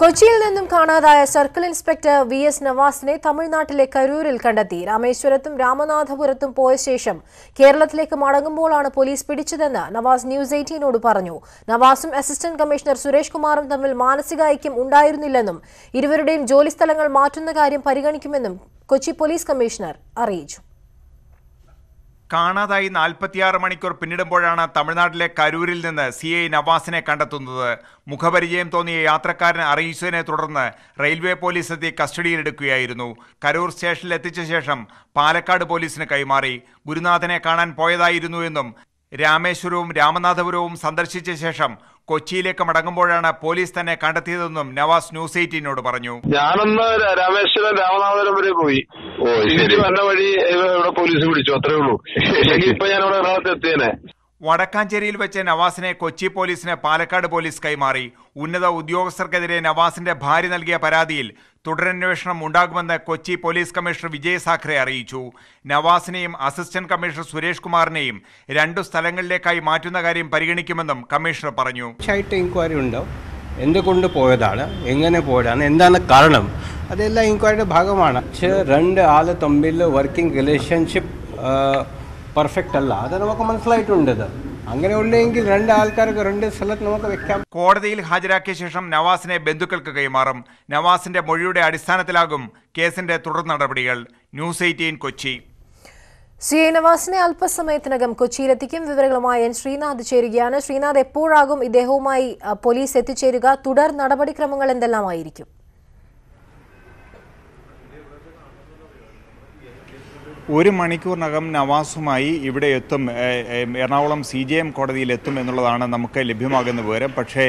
കൊച്ചിയിൽ നിന്നും കാണാതായ സർക്കിൾ ഇൻസ്പെക്ടർ VS നവാസിനെ തമിഴ്നാട്ടിലെ കരൂരിൽ കണ്ടെത്തി. രാമേശ്വരത്തും രാമനാഥപുരത്തും പോയ ശേഷം കേരളത്തിലേക്ക് മടങ്ങുമ്പോഴാണ് പോലീസ് പിടിച്ചതെന്ന് നവാസ് ന്യൂസ് 18നോട് പറഞ്ഞു. നവാസും അസിസ്റ്റന്റ് കമ്മീഷണർ സുരേഷ് കുമാറും തമ്മിൽ മാനസിക ഐക്യം ഉണ്ടായിരുന്നില്ലെന്നും ഇരുവരുടെയും ജോലിസ്ഥലങ്ങൾ മാറ്റുന്ന കാര്യം പരിഗണിക്കുമെന്നും കൊച്ചി പോലീസ് കമ്മീഷണർ അറിയിച്ചു. കാണാതായി 46 മണിക്കൂർ പിന്നിടുമ്പോഴാണ് തമിഴ്നാട്ടിലെ കരൂരിൽ നിന്ന് CI നവാസിനെ കണ്ടെത്തുന്നത്. മുഖപരിചയം തോന്നിയ യാത്രക്കാരനെ അറിയിച്ചതിനെ തുടർന്ന് റെയിൽവേ പോലീസ് എത്തി കസ്റ്റഡിയിലെടുക്കുകയായിരുന്നു. കരൂർ സ്റ്റേഷനിൽ എത്തിച്ച ശേഷം പാലക്കാട് പോലീസിന് കൈമാറി. ഗുരുനാഥനെ കാണാൻ പോയതായിരുന്നുവെന്നും രാമേശ്വരവും രാമനാഥപുരവും സന്ദർശിച്ച ശേഷം കൊച്ചിയിലേക്ക് മടങ്ങുമ്പോഴാണ് പോലീസ് തന്നെ കണ്ടെത്തിയതെന്നും നവാസ് ന്യൂസ് 18നോട് പറഞ്ഞു. ഞാനൊന്ന് രാമേശ്വരം രാമനാഥപുരം വരെ പോയി. വന്ന വഴി ഇവിടെ പോലീസ് പിടിച്ചു, അത്രേ ഉള്ളൂ. ഇപ്പൊ ഞാനിവിടെ എറണാകുളത്ത് എത്തിയേനെ. വടക്കാഞ്ചേരിയിൽ വെച്ച് നവാസിനെ കൊച്ചി പോലീസിന് പാലക്കാട് പോലീസ് കൈമാറി. ഉന്നത ഉദ്യോഗസ്ഥർക്കെതിരെ നവാസിന്റെ ഭാര്യ നൽകിയ പരാതിയിൽ തുടരന്വേഷണം ഉണ്ടാകുമെന്ന് കൊച്ചി പോലീസ് കമ്മീഷണർ വിജയ് സാഖറെ അറിയിച്ചു. നവാസിനെയും അസിസ്റ്റന്റ് കമ്മീഷണർ സുരേഷ് കുമാറിനെയും 2 സ്ഥലങ്ങളിലേക്കായി മാറ്റുന്ന കാര്യം പരിഗണിക്കുമെന്നും കമ്മീഷണർ പറഞ്ഞു. എൻക്വയറി ഉണ്ടാവും, എന്തുകൊണ്ട് പോയതാണ്, എങ്ങനെ പോയതാണ്, എന്താണ് കാരണം, അതെല്ലാം എൻക്വയറിയുടെ ഭാഗമാണ്. പക്ഷേ 2 ആള് തമ്മിൽ വർക്കിംഗ് റിലേഷൻഷിപ്പ് പെർഫെക്റ്റ് അല്ല, അത് നമുക്ക് മനസ്സിലായിട്ടുണ്ട്. അങ്ങനെ ഉണ്ടെങ്കിൽ 2 ആൾക്കാർക്ക് 2 സ്ഥലത്ത് നമുക്ക് വെക്കാം. കോടതിയിൽ ഹാജരാക്കിയ ശേഷം നവാസിനെ ബന്ധുക്കൾക്ക് കൈമാറും. നവാസിന്റെ മൊഴിയുടെ അടിസ്ഥാനത്തിലാകും കേസിന്റെ തുടർ നടപടികൾ. ന്യൂസ് 18 കൊച്ചി. CI നവാസിനെ അല്പസമയത്തിനകം കൊച്ചിയിലെത്തിക്കും. വിവരങ്ങളുമായി ശ്രീനാഥ് ചേരുകയാണ്. ശ്രീനാഥ്, എപ്പോഴാകും ഇദ്ദേഹവുമായി പോലീസ് എത്തിച്ചേരുക? തുടർ നടപടിക്രമങ്ങൾ എന്തെല്ലാമായിരിക്കും? 1 മണിക്കൂറിനകം നവാസുമായി ഇവിടെ എത്തും, എറണാകുളം CJM കോടതിയിൽ എത്തും എന്നുള്ളതാണ് നമുക്ക് ലഭ്യമാകുന്ന വിവരം. പക്ഷേ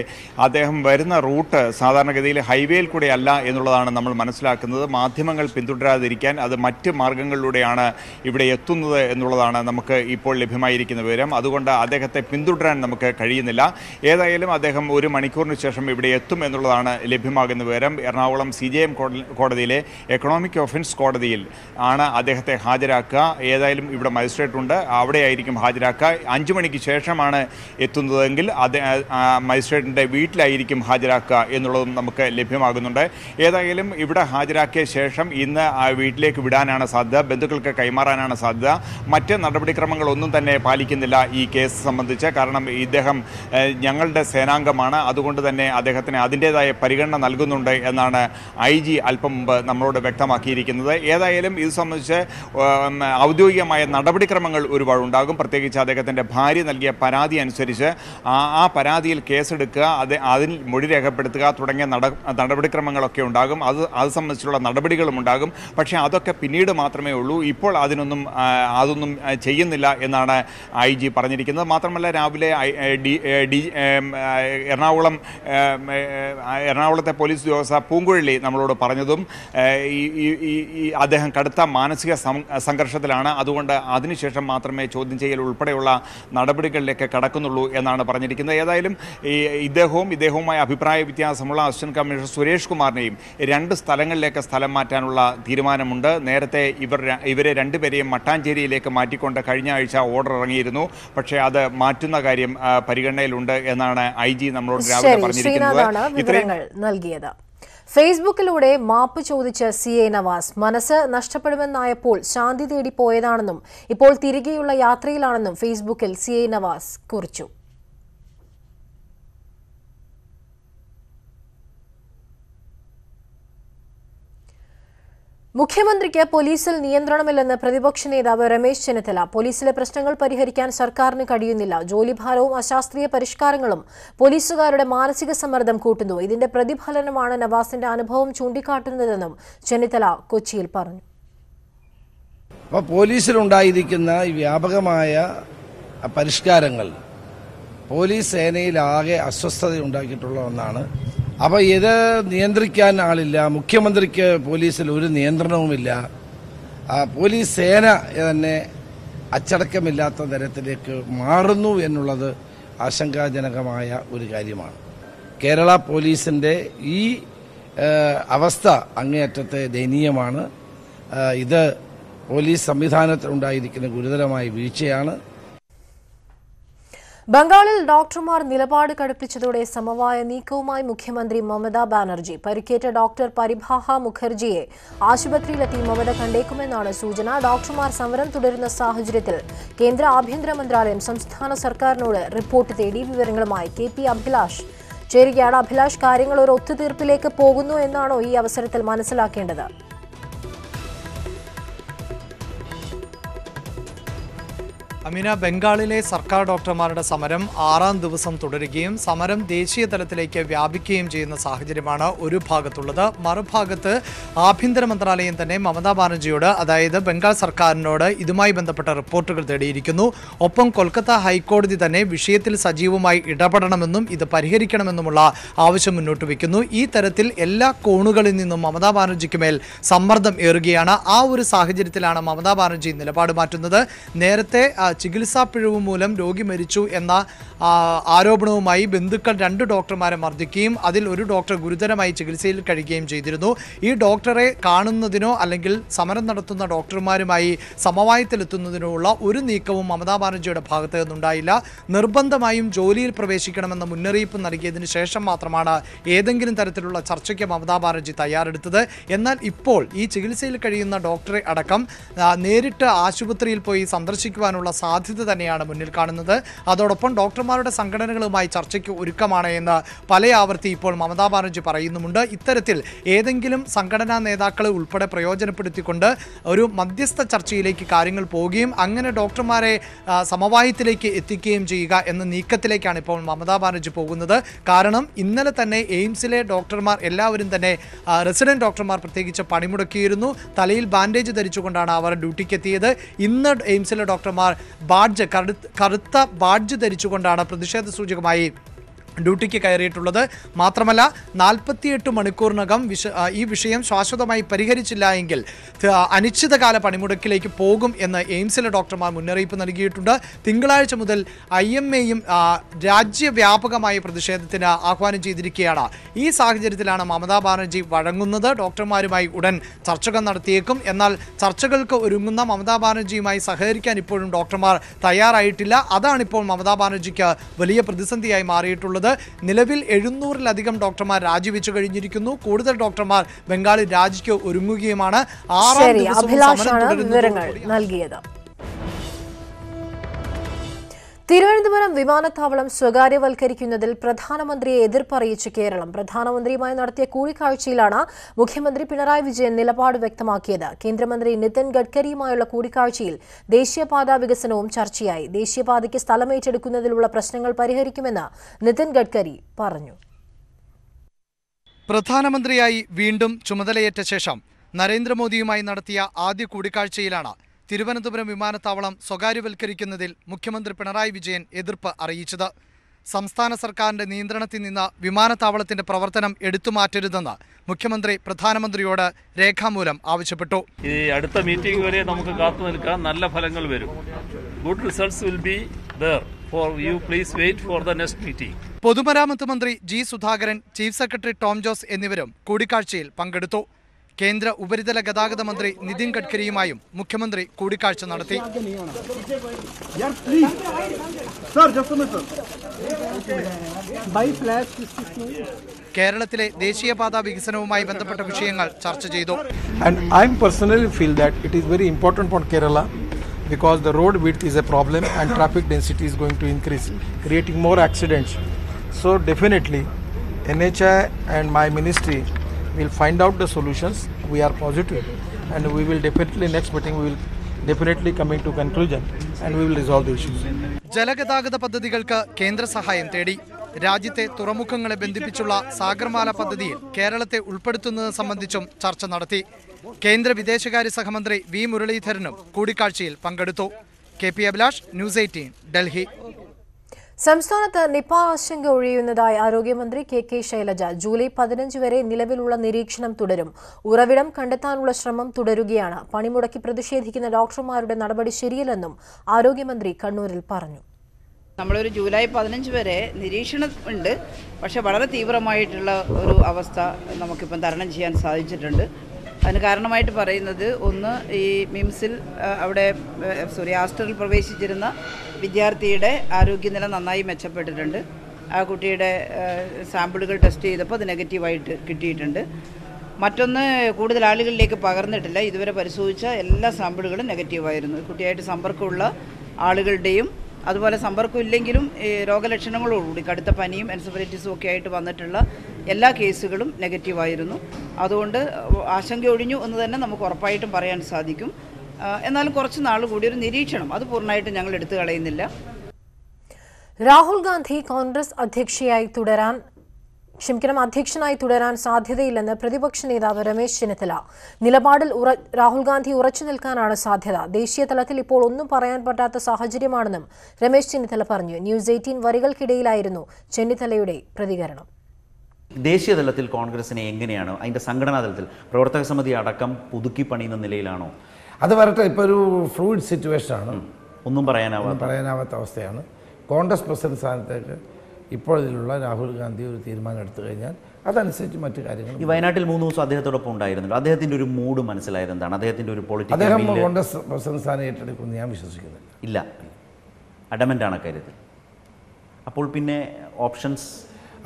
അദ്ദേഹം വരുന്ന റൂട്ട് സാധാരണഗതിയിൽ ഹൈവേയിൽ കൂടെ അല്ല എന്നുള്ളതാണ് നമ്മൾ മനസ്സിലാക്കുന്നത്. മാധ്യമങ്ങൾ പിന്തുടരാതിരിക്കാൻ അത് മറ്റ് മാർഗങ്ങളിലൂടെയാണ് ഇവിടെ എത്തുന്നത് എന്നുള്ളതാണ് നമുക്ക് ഇപ്പോൾ ലഭ്യമായിരിക്കുന്ന വിവരം. അതുകൊണ്ട് അദ്ദേഹത്തെ പിന്തുടരാൻ നമുക്ക് കഴിയുന്നില്ല. ഏതായാലും അദ്ദേഹം 1 മണിക്കൂറിന് ശേഷം ഇവിടെ എത്തും എന്നുള്ളതാണ് ലഭ്യമാകുന്ന വിവരം. എറണാകുളം CJM കോടതിയിലെ എക്കണോമിക് ഒഫൻസ് കോടതിയിൽ ആണ് അദ്ദേഹത്തെ ഹാജരാക്കുക. ഏതായാലും ഇവിടെ മജിസ്ട്രേറ്റ് ഉണ്ട്, അവിടെയായിരിക്കും ഹാജരാക്കുക. 5 മണിക്ക് ശേഷമാണ് എത്തുന്നതെങ്കിൽ മജിസ്ട്രേറ്റിൻ്റെ വീട്ടിലായിരിക്കും ഹാജരാക്കുക എന്നുള്ളതും നമുക്ക് ലഭ്യമാകുന്നുണ്ട്. ഏതായാലും ഇവിടെ ഹാജരാക്കിയ ശേഷം ഇന്ന് വീട്ടിലേക്ക് വിടാനാണ് സാധ്യത, ബന്ധുക്കൾക്ക് കൈമാറാനാണ് സാധ്യത. മറ്റ് നടപടിക്രമങ്ങളൊന്നും തന്നെ പാലിക്കുന്നില്ല ഈ കേസ് സംബന്ധിച്ച്. കാരണം ഇദ്ദേഹം ഞങ്ങളുടെ സേനാംഗമാണ്, അതുകൊണ്ട് തന്നെ അദ്ദേഹത്തിന് അതിൻ്റേതായ പരിഗണന നൽകുന്നുണ്ട് എന്നാണ് IG അല്പം മുമ്പ് നമ്മളോട് വ്യക്തമാക്കിയിരിക്കുന്നത്. ഏതായാലും ഇത് സംബന്ധിച്ച് ഔദ്യോഗികമായ നടപടിക്രമങ്ങൾ ഒരുപാടുണ്ടാകും. പ്രത്യേകിച്ച് അദ്ദേഹത്തിൻ്റെ ഭാര്യ നൽകിയ പരാതി അനുസരിച്ച് ആ പരാതിയിൽ കേസെടുക്കുക, അതിൽ മൊഴി രേഖപ്പെടുത്തുക തുടങ്ങിയ നടപടിക്രമങ്ങളൊക്കെ ഉണ്ടാകും. അത് സംബന്ധിച്ചുള്ള നടപടികളും ഉണ്ടാകും. പക്ഷേ അതൊക്കെ പിന്നീട് മാത്രമേ ഉള്ളൂ. ഇപ്പോൾ അതൊന്നും ചെയ്യുന്നില്ല എന്നാണ് IG പറഞ്ഞിരിക്കുന്നത്. മാത്രമല്ല രാവിലെ എറണാകുളത്തെ പോലീസ് ഉദ്യോഗസ്ഥ പൂങ്കുഴലി നമ്മളോട് പറഞ്ഞതും അദ്ദേഹം കടുത്ത മാനസിക സംഘർഷത്തിലാണ്, അതുകൊണ്ട് അതിനുശേഷം മാത്രമേ ചോദ്യം ചെയ്യൽ ഉൾപ്പെടെയുള്ള നടപടികളിലേക്ക് കടക്കുന്നുള്ളൂ എന്നാണ് പറഞ്ഞിരിക്കുന്നത്. ഏതായാലും ഇദ്ദേഹവുമായി അഭിപ്രായ വ്യത്യാസമുള്ള അസിസ്റ്റന്റ് കമ്മീഷണർ സുരേഷ് കുമാറിനെയും 2 സ്ഥലങ്ങളിലേക്ക് സ്ഥലം മാറ്റാനുള്ള തീരുമാനമുണ്ട്. നേരത്തെ ഇവരെ 2 പേരെയും മട്ടാഞ്ചേരിയിലേക്ക് മാറ്റിക്കൊണ്ട് കഴിഞ്ഞ ആഴ്ച ഓർഡർ ഇറങ്ങിയിരുന്നു. പക്ഷേ അത് മാറ്റുന്ന കാര്യം പരിഗണനയിലുണ്ട് എന്നാണ് IG നമ്മളോട് രാവിലെ പറഞ്ഞിരിക്കുന്നത്. ഫേസ്ബുക്കിലൂടെ മാപ്പ് ചോദിച്ച CI നവാസ് മനസ്സ് നഷ്ടപ്പെടുമെന്നായപ്പോൾ ശാന്തി തേടി പോയതാണെന്നും ഇപ്പോൾ തിരികെയുള്ള യാത്രയിലാണെന്നും ഫേസ്ബുക്കിൽ CI നവാസ് കുറിച്ചു. മുഖ്യമന്ത്രിക്ക് പോലീസിൽ നിയന്ത്രണമില്ലെന്ന് പ്രതിപക്ഷ നേതാവ് രമേശ് ചെന്നിത്തല. പോലീസിലെ പ്രശ്നങ്ങൾ പരിഹരിക്കാൻ സർക്കാരിന് കഴിയുന്നില്ല. ജോലിഭാരവും അശാസ്ത്രീയ പരിഷ്കാരങ്ങളും പോലീസുകാരുടെ മാനസിക സമ്മർദ്ദം കൂട്ടുന്നു. ഇതിന്റെ പ്രതിഫലനമാണ് നവാസിന്റെ അനുഭവം ചൂണ്ടിക്കാട്ടുന്നതെന്നും ചെന്നിത്തല കൊച്ചിയിൽ പറഞ്ഞു. അപ്പോൾ പോലീസിലുണ്ടായിരിക്കുന്ന ഈ വ്യാപകമായ പരിഷ്കാരങ്ങൾ പോലീസ് സേനയിലാകെ അസ്വസ്ഥത ഉണ്ടാക്കിയിട്ടുള്ള ഒന്നാണ്. അപ്പോൾ ഇത് നിയന്ത്രിക്കാൻ ആളില്ല. മുഖ്യമന്ത്രിക്ക് പോലീസിൽ ഒരു നിയന്ത്രണവുമില്ല. പോലീസ് സേന തന്നെ അച്ചടക്കമില്ലാത്ത തരത്തിലേക്ക് മാറുന്നു എന്നുള്ളത് ആശങ്കാജനകമായ ഒരു കാര്യമാണ്. കേരള പോലീസിൻ്റെ ഈ അവസ്ഥ അങ്ങേയറ്റത്തെ ദയനീയമാണ്. ഇത് പോലീസ് സംവിധാനത്തിലുണ്ടായിരിക്കുന്ന ഗുരുതരമായ വീഴ്ചയാണ്. ബംഗാളിൽ ഡോക്ടർമാർ നിലപാട് കടുപ്പിച്ചതോടെ സമവായ നീക്കവുമായി മുഖ്യമന്ത്രി മമതാ ബാനർജി. പരിക്കേറ്റ ഡോക്ടർ പരിഭാഹ മുഖർജിയെ ആശുപത്രിയിലെത്തി മമത കണ്ടേക്കുമെന്നാണ് സൂചന. ഡോക്ടർമാർ സമരം തുടരുന്ന സാഹചര്യത്തിൽ കേന്ദ്ര ആഭ്യന്തര മന്ത്രാലയം സംസ്ഥാന സർക്കാരിനോട് റിപ്പോർട്ട് തേടി. വിവരങ്ങളുമായി KP അഭിലാഷ് ചേരുകയാണ്. അഭിലാഷ്, കാര്യങ്ങൾ ഒരു ഒത്തുതീർപ്പിലേക്ക് പോകുന്നു എന്നാണോ ഈ അവസരത്തിൽ മനസ്സിലാക്കേണ്ടത്? അമീന, ബംഗാളിലെ സർക്കാർ ഡോക്ടർമാരുടെ സമരം 6ാം ദിവസം തുടരുകയും സമരം ദേശീയ തലത്തിലേക്ക് വ്യാപിക്കുകയും ചെയ്യുന്ന സാഹചര്യമാണ് ഒരു ഭാഗത്തുള്ളത്. മറുഭാഗത്ത് ആഭ്യന്തര മന്ത്രാലയം തന്നെ മമതാ ബാനർജിയോട്, അതായത് ബംഗാൾ സർക്കാരിനോട് ഇതുമായി ബന്ധപ്പെട്ട റിപ്പോർട്ടുകൾ തേടിയിരിക്കുന്നു. ഒപ്പം കൊൽക്കത്ത ഹൈക്കോടതി തന്നെ വിഷയത്തിൽ സജീവമായി ഇടപെടണമെന്നും ഇത് പരിഹരിക്കണമെന്നുമുള്ള ആവശ്യം മുന്നോട്ട് വയ്ക്കുന്നു. ഈ തരത്തിൽ എല്ലാ കോണുകളിൽ നിന്നും മമതാ ബാനർജിക്ക് മേൽ സമ്മർദ്ദം ഏറുകയാണ്. ആ ഒരു സാഹചര്യത്തിലാണ് മമതാ ബാനർജി നിലപാട് മാറ്റുന്നത്. നേരത്തെ ചികിത്സാ പിഴവ് മൂലം രോഗി മരിച്ചു എന്ന ആരോപണവുമായി ബന്ധുക്കൾ 2 ഡോക്ടർമാരെ മർദ്ദിക്കുകയും അതിൽ ഒരു ഡോക്ടർ ഗുരുതരമായി ചികിത്സയിൽ കഴിയുകയും ചെയ്തിരുന്നു. ഈ ഡോക്ടറെ കാണുന്നതിനോ അല്ലെങ്കിൽ സമരം നടത്തുന്ന ഡോക്ടർമാരുമായി സമവായത്തിലെത്തുന്നതിനോ ഉള്ള ഒരു നീക്കവും മമതാ ബാനർജിയുടെ ഭാഗത്ത് നിന്നുണ്ടായില്ല. നിർബന്ധമായും ജോലിയിൽ പ്രവേശിക്കണമെന്ന മുന്നറിയിപ്പ് നൽകിയതിനു ശേഷം മാത്രമാണ് ഏതെങ്കിലും തരത്തിലുള്ള ചർച്ചയ്ക്ക് മമതാ ബാനർജി തയ്യാറെടുത്തത്. എന്നാൽ ഇപ്പോൾ ഈ ചികിത്സയിൽ കഴിയുന്ന ഡോക്ടറെ അടക്കം നേരിട്ട് ആശുപത്രിയിൽ പോയി സന്ദർശിക്കുവാനുള്ള സാധ്യത തന്നെയാണ് മുന്നിൽ കാണുന്നത്. അതോടൊപ്പം ഡോക്ടർമാരുടെ സംഘടനകളുമായി ചർച്ചയ്ക്ക് ഒരുക്കമാണ് എന്ന് പല ആവർത്തി ഇപ്പോൾ മമതാ ബാനർജി പറയുന്നുമുണ്ട്. ഇത്തരത്തിൽ ഏതെങ്കിലും സംഘടനാ നേതാക്കളെ ഉൾപ്പെടെ പ്രയോജനപ്പെടുത്തിക്കൊണ്ട് ഒരു മധ്യസ്ഥ ചർച്ചയിലേക്ക് കാര്യങ്ങൾ പോവുകയും അങ്ങനെ ഡോക്ടർമാരെ സമവായത്തിലേക്ക് എത്തിക്കുകയും ചെയ്യുക എന്ന നീക്കത്തിലേക്കാണ് ഇപ്പോൾ മമതാ ബാനർജി പോകുന്നത്. കാരണം ഇന്നലെ തന്നെ എയിംസിലെ ഡോക്ടർമാർ എല്ലാവരും തന്നെ റെസിഡന്റ് ഡോക്ടർമാർ പ്രത്യേകിച്ച് പണിമുടക്കിയിരുന്നു. തലയിൽ ബാൻഡേജ് ധരിച്ചുകൊണ്ടാണ് അവർ ഡ്യൂട്ടിക്ക് എത്തിയത്. ഇന്ന് എയിംസിലെ ഡോക്ടർമാർ കറുത്ത ബാഡ്ജ് ധരിച്ചുകൊണ്ടാണ് പ്രതിഷേധ സൂചകമായി ഡ്യൂട്ടിക്ക് കയറിയിട്ടുള്ളത്. മാത്രമല്ല 48 മണിക്കൂറിനകം ഈ വിഷയം ശാശ്വതമായി പരിഹരിച്ചില്ല എങ്കിൽ അനിശ്ചിതകാല പണിമുടക്കിലേക്ക് പോകും എന്ന് എയിംസിലെ ഡോക്ടർമാർ മുന്നറിയിപ്പ് നൽകിയിട്ടുണ്ട്. തിങ്കളാഴ്ച മുതൽ IMAയും രാജ്യവ്യാപകമായ പ്രതിഷേധത്തിന് ആഹ്വാനം ചെയ്തിരിക്കുകയാണ്. ഈ സാഹചര്യത്തിലാണ് മമതാ ബാനർജി വഴങ്ങുന്നത്. ഡോക്ടർമാരുമായി ഉടൻ ചർച്ചകൾ നടത്തിയേക്കും. എന്നാൽ ചർച്ചകൾക്ക് ഒരുങ്ങുന്ന മമതാ ബാനർജിയുമായി സഹകരിക്കാൻ ഇപ്പോഴും ഡോക്ടർമാർ തയ്യാറായിട്ടില്ല. അതാണിപ്പോൾ മമതാ ബാനർജിക്ക് വലിയ പ്രതിസന്ധിയായി മാറിയിട്ടുള്ളത്. നിലവിൽ 700-ലധികം ഡോക്ടർമാർ രാജിവെച്ചു കഴിഞ്ഞിരിക്കുന്നു. കൂടുതൽ ഡോക്ടർമാർ ബംഗാളിൽ രാജിക്ക് ഒരുങ്ങുകയുമാണ്. 6ാം ദിവസവും വിവരങ്ങൾ നൽകിയത്. തിരുവനന്തപുരം വിമാനത്താവളം സ്വകാര്യവൽക്കരിക്കുന്നതിൽ പ്രധാനമന്ത്രിയെ എതിർപ്പറിയിച്ച് കേരളം. പ്രധാനമന്ത്രിയുമായി നടത്തിയ കൂടിക്കാഴ്ചയിലാണ് മുഖ്യമന്ത്രി പിണറായി വിജയൻ നിലപാട് വ്യക്തമാക്കിയത്. കേന്ദ്രമന്ത്രി നിതിൻ ഗഡ്കരിയുമായുള്ള കൂടിക്കാഴ്ചയിൽ ദേശീയപാതാ വികസനവും ചർച്ചയായി. ദേശീയപാതയ്ക്ക് സ്ഥലമേറ്റെടുക്കുന്നതിലുള്ള പ്രശ്നങ്ങൾ പരിഹരിക്കുമെന്ന് നിതിൻ ഗഡ്കരി പറഞ്ഞു. പ്രധാനമന്ത്രിയായി വീണ്ടും ചുമതലയേറ്റ ശേഷം നരേന്ദ്രമോദിയുമായി നടത്തിയ ആദ്യ കൂടിക്കാഴ്ചയിലാണ് തിരുവനന്തപുരം വിമാനത്താവളം സ്വകാര്യവൽക്കരിക്കുന്നതിൽ മുഖ്യമന്ത്രി പിണറായി വിജയൻ എതിർപ്പ് അറിയിച്ചത്. സംസ്ഥാന സർക്കാരിന്റെ നിയന്ത്രണത്തിൽ നിന്ന് വിമാനത്താവളത്തിന്റെ പ്രവർത്തനം എടുത്തുമാറ്റരുതെന്ന് മുഖ്യമന്ത്രി പ്രധാനമന്ത്രിയോട് രേഖാമൂലം ആവശ്യപ്പെട്ടു. ഈ അടുത്ത മീറ്റിംഗ് വരെ നമുക്ക് കാത്തു നിൽക്കാൻ, നല്ല ഫലങ്ങൾ വരും. Good results will be there for you. Please wait for the next meeting. പൊതുമരാമത്ത് മന്ത്രി G Sudhakaran, chief secretary Tom Jose എന്നിവരും കൂടിക്കാഴ്ചയിൽ പങ്കെടുത്തു. കേന്ദ്ര ഉപരിതല ഗതാഗത മന്ത്രി നിതിൻ ഗഡ്കരിയുമായും മുഖ്യമന്ത്രി കൂടിക്കാഴ്ച നടത്തി. കേരളത്തിലെ ദേശീയപാതാ വികസനവുമായി ബന്ധപ്പെട്ട വിഷയങ്ങൾ ചർച്ച ചെയ്തു. And I personally feel that it is very important for Kerala because the road width is a problem and traffic density is going to increase, creating more accidents. So definitely NHAI and my ministry will find out the solutions. We are positive and we will definitely, next meeting we will definitely coming to conclusion and we will resolve the issues. ജലഗതാഗത പദ്ധതികൾക്ക് കേന്ദ്ര സഹായം തേടി. രാജ്യത്തെ തുറമുഖങ്ങളെ ബന്ധിപ്പിച്ചുള്ള സാഗർമാല പദ്ധതിയിൽ കേരളത്തെ ഉൾപ്പെടുത്തുന്നത് സംബന്ധിച്ചും ചർച്ച നടത്തി. കേന്ദ്ര വിദേശകാര്യ സഹമന്ത്രി V മുരളീധരനും കൂടിക്കാഴ്ചയിൽ പങ്കെടുത്തു. KP Abhilash, news 18, Delhi. സംസ്ഥാനത്ത് നിപ ആശങ്ക ഒഴിയുന്നതായി ആരോഗ്യമന്ത്രി KK ശൈലജ. ജൂലൈ 15 വരെ നിലവിലുള്ള നിരീക്ഷണം തുടരും. ഉറവിടം കണ്ടെത്താനുള്ള ശ്രമം തുടരുകയാണ്. പണിമുടക്കി പ്രതിഷേധിക്കുന്ന ഡോക്ടർമാരുടെ നടപടി ശരിയല്ലെന്നും ആരോഗ്യമന്ത്രി കണ്ണൂരിൽ പറഞ്ഞു. നമ്മളൊരു ജൂലൈ 15 വരെ നിരീക്ഷണം ഉണ്ട്. പക്ഷെ വളരെ തീവ്രമായിട്ടുള്ള ഒരു അവസ്ഥ നമുക്കിപ്പം തരണം ചെയ്യാൻ സാധിച്ചിട്ടുണ്ട്. അതിന് കാരണമായിട്ട് പറയുന്നത് ഒന്ന് ഈ മിംസിൽ അവിടെ ആസ്റ്ററിൽ പ്രവേശിച്ചിരുന്ന വിദ്യാർത്ഥിയുടെ ആരോഗ്യനില നന്നായി മെച്ചപ്പെട്ടിട്ടുണ്ട്. ആ കുട്ടിയുടെ സാമ്പിളുകൾ ടെസ്റ്റ് ചെയ്തപ്പോൾ അത് നെഗറ്റീവായിട്ട് കിട്ടിയിട്ടുണ്ട്. മറ്റൊന്ന് കൂടുതൽ ആളുകളിലേക്ക് പകർന്നിട്ടില്ല. ഇതുവരെ പരിശോധിച്ച എല്ലാ സാമ്പിളുകളും നെഗറ്റീവായിരുന്നു. കുട്ടിയായിട്ട് സമ്പർക്കമുള്ള ആളുകളുടെയും അതുപോലെ സമ്പർക്കമില്ലെങ്കിലും രോഗലക്ഷണങ്ങളോടുകൂടി കടുത്ത പനിയും എൻസെഫലൈറ്റിസും ഒക്കെ ആയിട്ട് വന്നിട്ടുള്ള എല്ലാ കേസുകളും നെഗറ്റീവായിരുന്നു. അതുകൊണ്ട് ആശങ്ക ഒഴിഞ്ഞു എന്ന് തന്നെ നമുക്ക് ഉറപ്പായിട്ടും പറയാൻ സാധിക്കും. എന്നാലും കുറച്ച് നാൾ കൂടി ഒരു നിരീക്ഷണം അത് പൂർണ്ണമായിട്ടും ഞങ്ങൾ എടുത്തു കളയുന്നില്ല. രാഹുൽ ഗാന്ധി കോൺഗ്രസ് അധ്യക്ഷനായി തുടരാൻ സാധ്യതയില്ലെന്ന് പ്രതിപക്ഷ നേതാവ് രമേശ് ചെന്നിത്തല. നിലപാടിൽ രാഹുൽ ഗാന്ധി ഉറച്ചു നിൽക്കാനാണ് സാധ്യത. ദേശീയ തലത്തിൽ ഇപ്പോൾ ഒന്നും പറയാൻ പറ്റാത്ത സാഹചര്യമാണെന്നും രമേശ് ചെന്നിത്തല പറഞ്ഞു. ന്യൂസ് 18 വരികൾക്കിടയിലായിരുന്നു ചെന്നിത്തലയുടെ പ്രതികരണം. ദേശീയ തലത്തിൽ കോൺഗ്രസിനെ എങ്ങനെയാണ് അതിൻ്റെ സംഘടനാ തലത്തിൽ പ്രവർത്തക സമിതി അടക്കം പുതുക്കി പണിയുന്ന നിലയിലാണോ? അത് വരട്ടെ. ഇപ്പോൾ ഒരു ഫ്ലൂയിഡ് സിറ്റുവേഷനാണ്. ഒന്നും പറയാനാവാത്ത അവസ്ഥയാണ്. കോൺഗ്രസ് പ്രസിഡന്റ് സ്ഥാനത്തേക്ക് ഇപ്പോഴുള്ള രാഹുൽ ഗാന്ധി ഒരു തീരുമാനം എടുത്തു കഴിഞ്ഞാൽ അതനുസരിച്ച് മറ്റു കാര്യങ്ങൾ. ഈ വയനാട്ടിൽ 3 ദിവസം അദ്ദേഹത്തോടൊപ്പം ഉണ്ടായിരുന്നല്ലോ. അദ്ദേഹത്തിൻ്റെ ഒരു മൂഡ് മനസ്സിലായത് എന്താണ്? അദ്ദേഹത്തിൻ്റെ ഒരു പൊളിറ്റിക്കൽ അദ്ദേഹം കോൺഗ്രസ് പ്രസിഡന്റ് സ്ഥാനം ഏറ്റെടുക്കുമെന്ന് ഞാൻ വിശ്വസിക്കുന്നില്ല. ഇല്ല, അഡമൻ്റാണ് കാര്യത്തിൽ. അപ്പോൾ പിന്നെ ഓപ്ഷൻസ്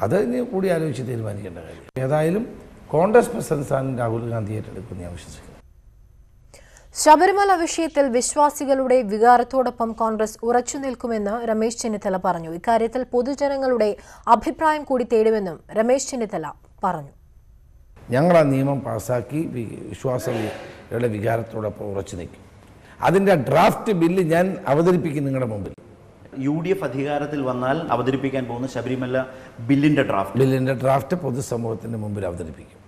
അത് ഇനി കൂടി ആലോചിച്ച് തീരുമാനിക്കേണ്ട കാര്യം. ഏതായാലും കോൺഗ്രസ് പ്രസിഡന്റ് സ്ഥാനം രാഹുൽ ഗാന്ധി ഏറ്റെടുക്കുമെന്ന് ഞാൻ വിശ്വസിക്കുന്നു. ശബരിമല വിഷയത്തിൽ വിശ്വാസികളുടെ വികാരത്തോടൊപ്പം കോൺഗ്രസ് ഉറച്ചു നിൽക്കുമെന്ന് രമേശ് ചെന്നിത്തല പറഞ്ഞു. ഇക്കാര്യത്തിൽ പൊതുജനങ്ങളുടെ അഭിപ്രായം കൂടി തേടുമെന്നും രമേശ് ചെന്നിത്തല പറഞ്ഞു. ഞങ്ങൾ ആ നിയമം പാസ്സാക്കി വിശ്വാസികളുടെ വികാരത്തോടൊപ്പം ഉറച്ചു നിൽക്കും. അതിൻ്റെ ഡ്രാഫ്റ്റ് ബില്ല് ഞാൻ അവതരിപ്പിക്കും നിങ്ങളുടെ മുമ്പിൽ. UDF അധികാരത്തിൽ വന്നാൽ അവതരിപ്പിക്കാൻ പോകുന്ന ശബരിമല ബില്ലിൻ്റെ ഡ്രാഫ്റ്റ് പൊതുസമൂഹത്തിൻ്റെ മുമ്പിൽ അവതരിപ്പിക്കും.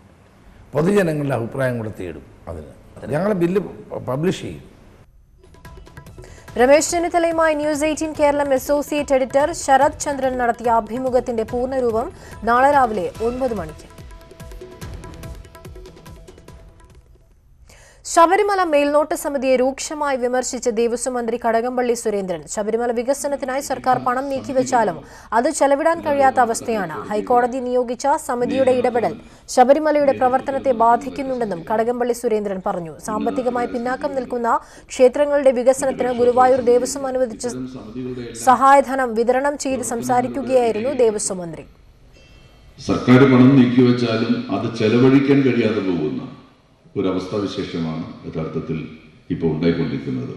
പൊതുജനങ്ങളുടെ അഭിപ്രായം കൂടെ തേടും. അതിന് ഞങ്ങൾ ബില്ല് പബ്ലിഷ് ചെയ്യും. രമേശ് ചെന്നിത്തലയുമായി news 18 Keralam associate editor Sarath Chandran നടത്തിയ അഭിമുഖത്തിന്റെ പൂർണ്ണരൂപം നാളെ രാവിലെ 9 മണിക്ക്. ശബരിമല മേൽനോട്ട സമിതിയെ രൂക്ഷമായി വിമർശിച്ച ദേവസ്വം മന്ത്രി കടകംപള്ളി സുരേന്ദ്രൻ. ശബരിമല വികസനത്തിനായി സർക്കാർ പണം നീക്കിവെച്ചാലും അത് ചെലവിടാൻ കഴിയാത്ത അവസ്ഥയാണ്. ഹൈക്കോടതി നിയോഗിച്ച സമിതിയുടെ ഇടപെടൽ ശബരിമലയുടെ പ്രവർത്തനത്തെ ബാധിക്കുന്നുണ്ടെന്നും കടകംപള്ളി സുരേന്ദ്രൻ പറഞ്ഞു. സാമ്പത്തികമായി പിന്നാക്കം നിൽക്കുന്ന ക്ഷേത്രങ്ങളുടെ വികസനത്തിന് ഗുരുവായൂർ ദേവസ്വം അനുവദിച്ച സഹായധനം വിതരണം ചെയ്ത് സംസാരിക്കുകയായിരുന്നു ദേവസ്വം മന്ത്രി. സർക്കാർ പണം നീക്കിവെച്ചാലും അത് ചെലവഴിക്കാൻ കഴിയാതെ പോകുന്ന ഒരവസ്ഥാവിശേഷമാണ് യഥാർത്ഥത്തിൽ ഇപ്പോൾ ഉണ്ടായിക്കൊണ്ടിരിക്കുന്നത്.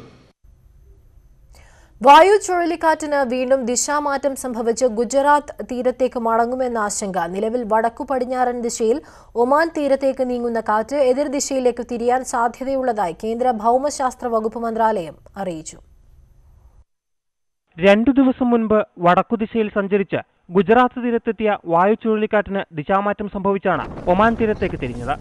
വായു ചുഴലിക്കാറ്റിന് വീണ്ടും ദിശാമാറ്റം സംഭവിച്ച് ഗുജറാത്ത് തീരത്തേക്ക് മടങ്ങുമെന്ന ആശങ്ക. നിലവിൽ വടക്കു പടിഞ്ഞാറൻ ദിശയിൽ ഒമാൻ തീരത്തേക്ക് നീങ്ങുന്ന കാറ്റ് എതിർദിശയിലേക്ക് തിരിയാൻ സാധ്യതയുള്ളതായി കേന്ദ്ര ഭൗമശാസ്ത്ര വകുപ്പ് മന്ത്രാലയം അറിയിച്ചു. 2 ദിവസം മുൻപ് വടക്കുദിശയിൽ സഞ്ചരിച്ച് ഗുജറാത്ത് തീരത്തെത്തിയ വായു ചുഴലിക്കാറ്റിന് ദിശാമാറ്റം സംഭവിച്ചാണ് ഒമാൻ തീരത്തേക്ക് തിരിഞ്ഞത്.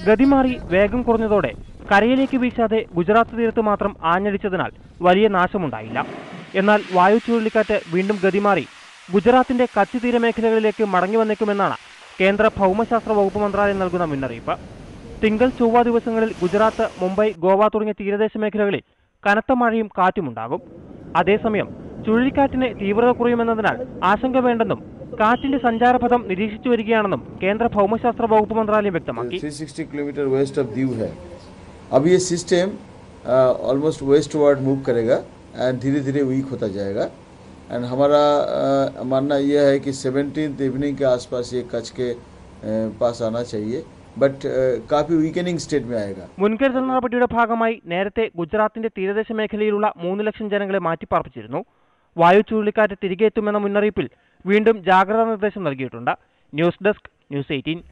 ഗതിമാറി വേഗം കുറഞ്ഞതോടെ കരയിലേക്ക് വീശാതെ ഗുജറാത്ത് തീരത്ത് മാത്രം ആഞ്ഞടിച്ചതിനാൽ വലിയ നാശമുണ്ടായില്ല. എന്നാൽ വായു ചുഴലിക്കാറ്റ് വീണ്ടും ഗതിമാറി ഗുജറാത്തിന്റെ കച്ച് തീരമേഖലകളിലേക്ക് മടങ്ങി വന്നേക്കുമെന്നാണ് കേന്ദ്ര ഭൗമശാസ്ത്ര വകുപ്പ് മന്ത്രാലയം നൽകുന്ന മുന്നറിയിപ്പ്. തിങ്കൾ ചൊവ്വ ദിവസങ്ങളിൽ ഗുജറാത്ത്, മുംബൈ, ഗോവ തുടങ്ങിയ തീരദേശ മേഖലകളിൽ കനത്ത മഴയും കാറ്റുമുണ്ടാകും. അതേസമയം ചുഴലിക്കാറ്റിന് തീവ്രത കുറയുമെന്നതിനാൽ ആശങ്ക വേണ്ടെന്നും കാറ്റിന്റെ സഞ്ചാരപഥം നിരീക്ഷിച്ചു വരികയാണെന്നും കേന്ദ്ര ഭൗമശാസ്ത്ര വകുപ്പ് മന്ത്രാലയം വ്യക്തമാക്കി. 360 किलोमीटर वेस्ट ऑफ दीव है. अब ये system almost westward move करेगा एंड धीरे धीरे वीक होता जाएगा. एंड हमारा मानना यह है कि 17th इवनिंग के आसपास ये कच्छ के पास आना चाहिए. ബട്ട് കാഫി വീക്കനിങ് സ്റ്റേറ്റ് ആയേഗാ. മുൻകരുതൽ നടപടിയുടെ ഭാഗമായി നേരത്തെ ഗുജറാത്തിന്റെ തീരദേശ മേഖലയിലുള്ള 3 ലക്ഷം ജനങ്ങളെ മാറ്റിപ്പാർപ്പിച്ചിരുന്നു. വായു ചുഴലിക്കാറ്റ് തിരികെ എത്തുമെന്ന മുന്നറിയിപ്പിൽ വീണ്ടും ജാഗ്രതാ നിർദ്ദേശം നൽകിയിട്ടുണ്ട്. News desk, news 18.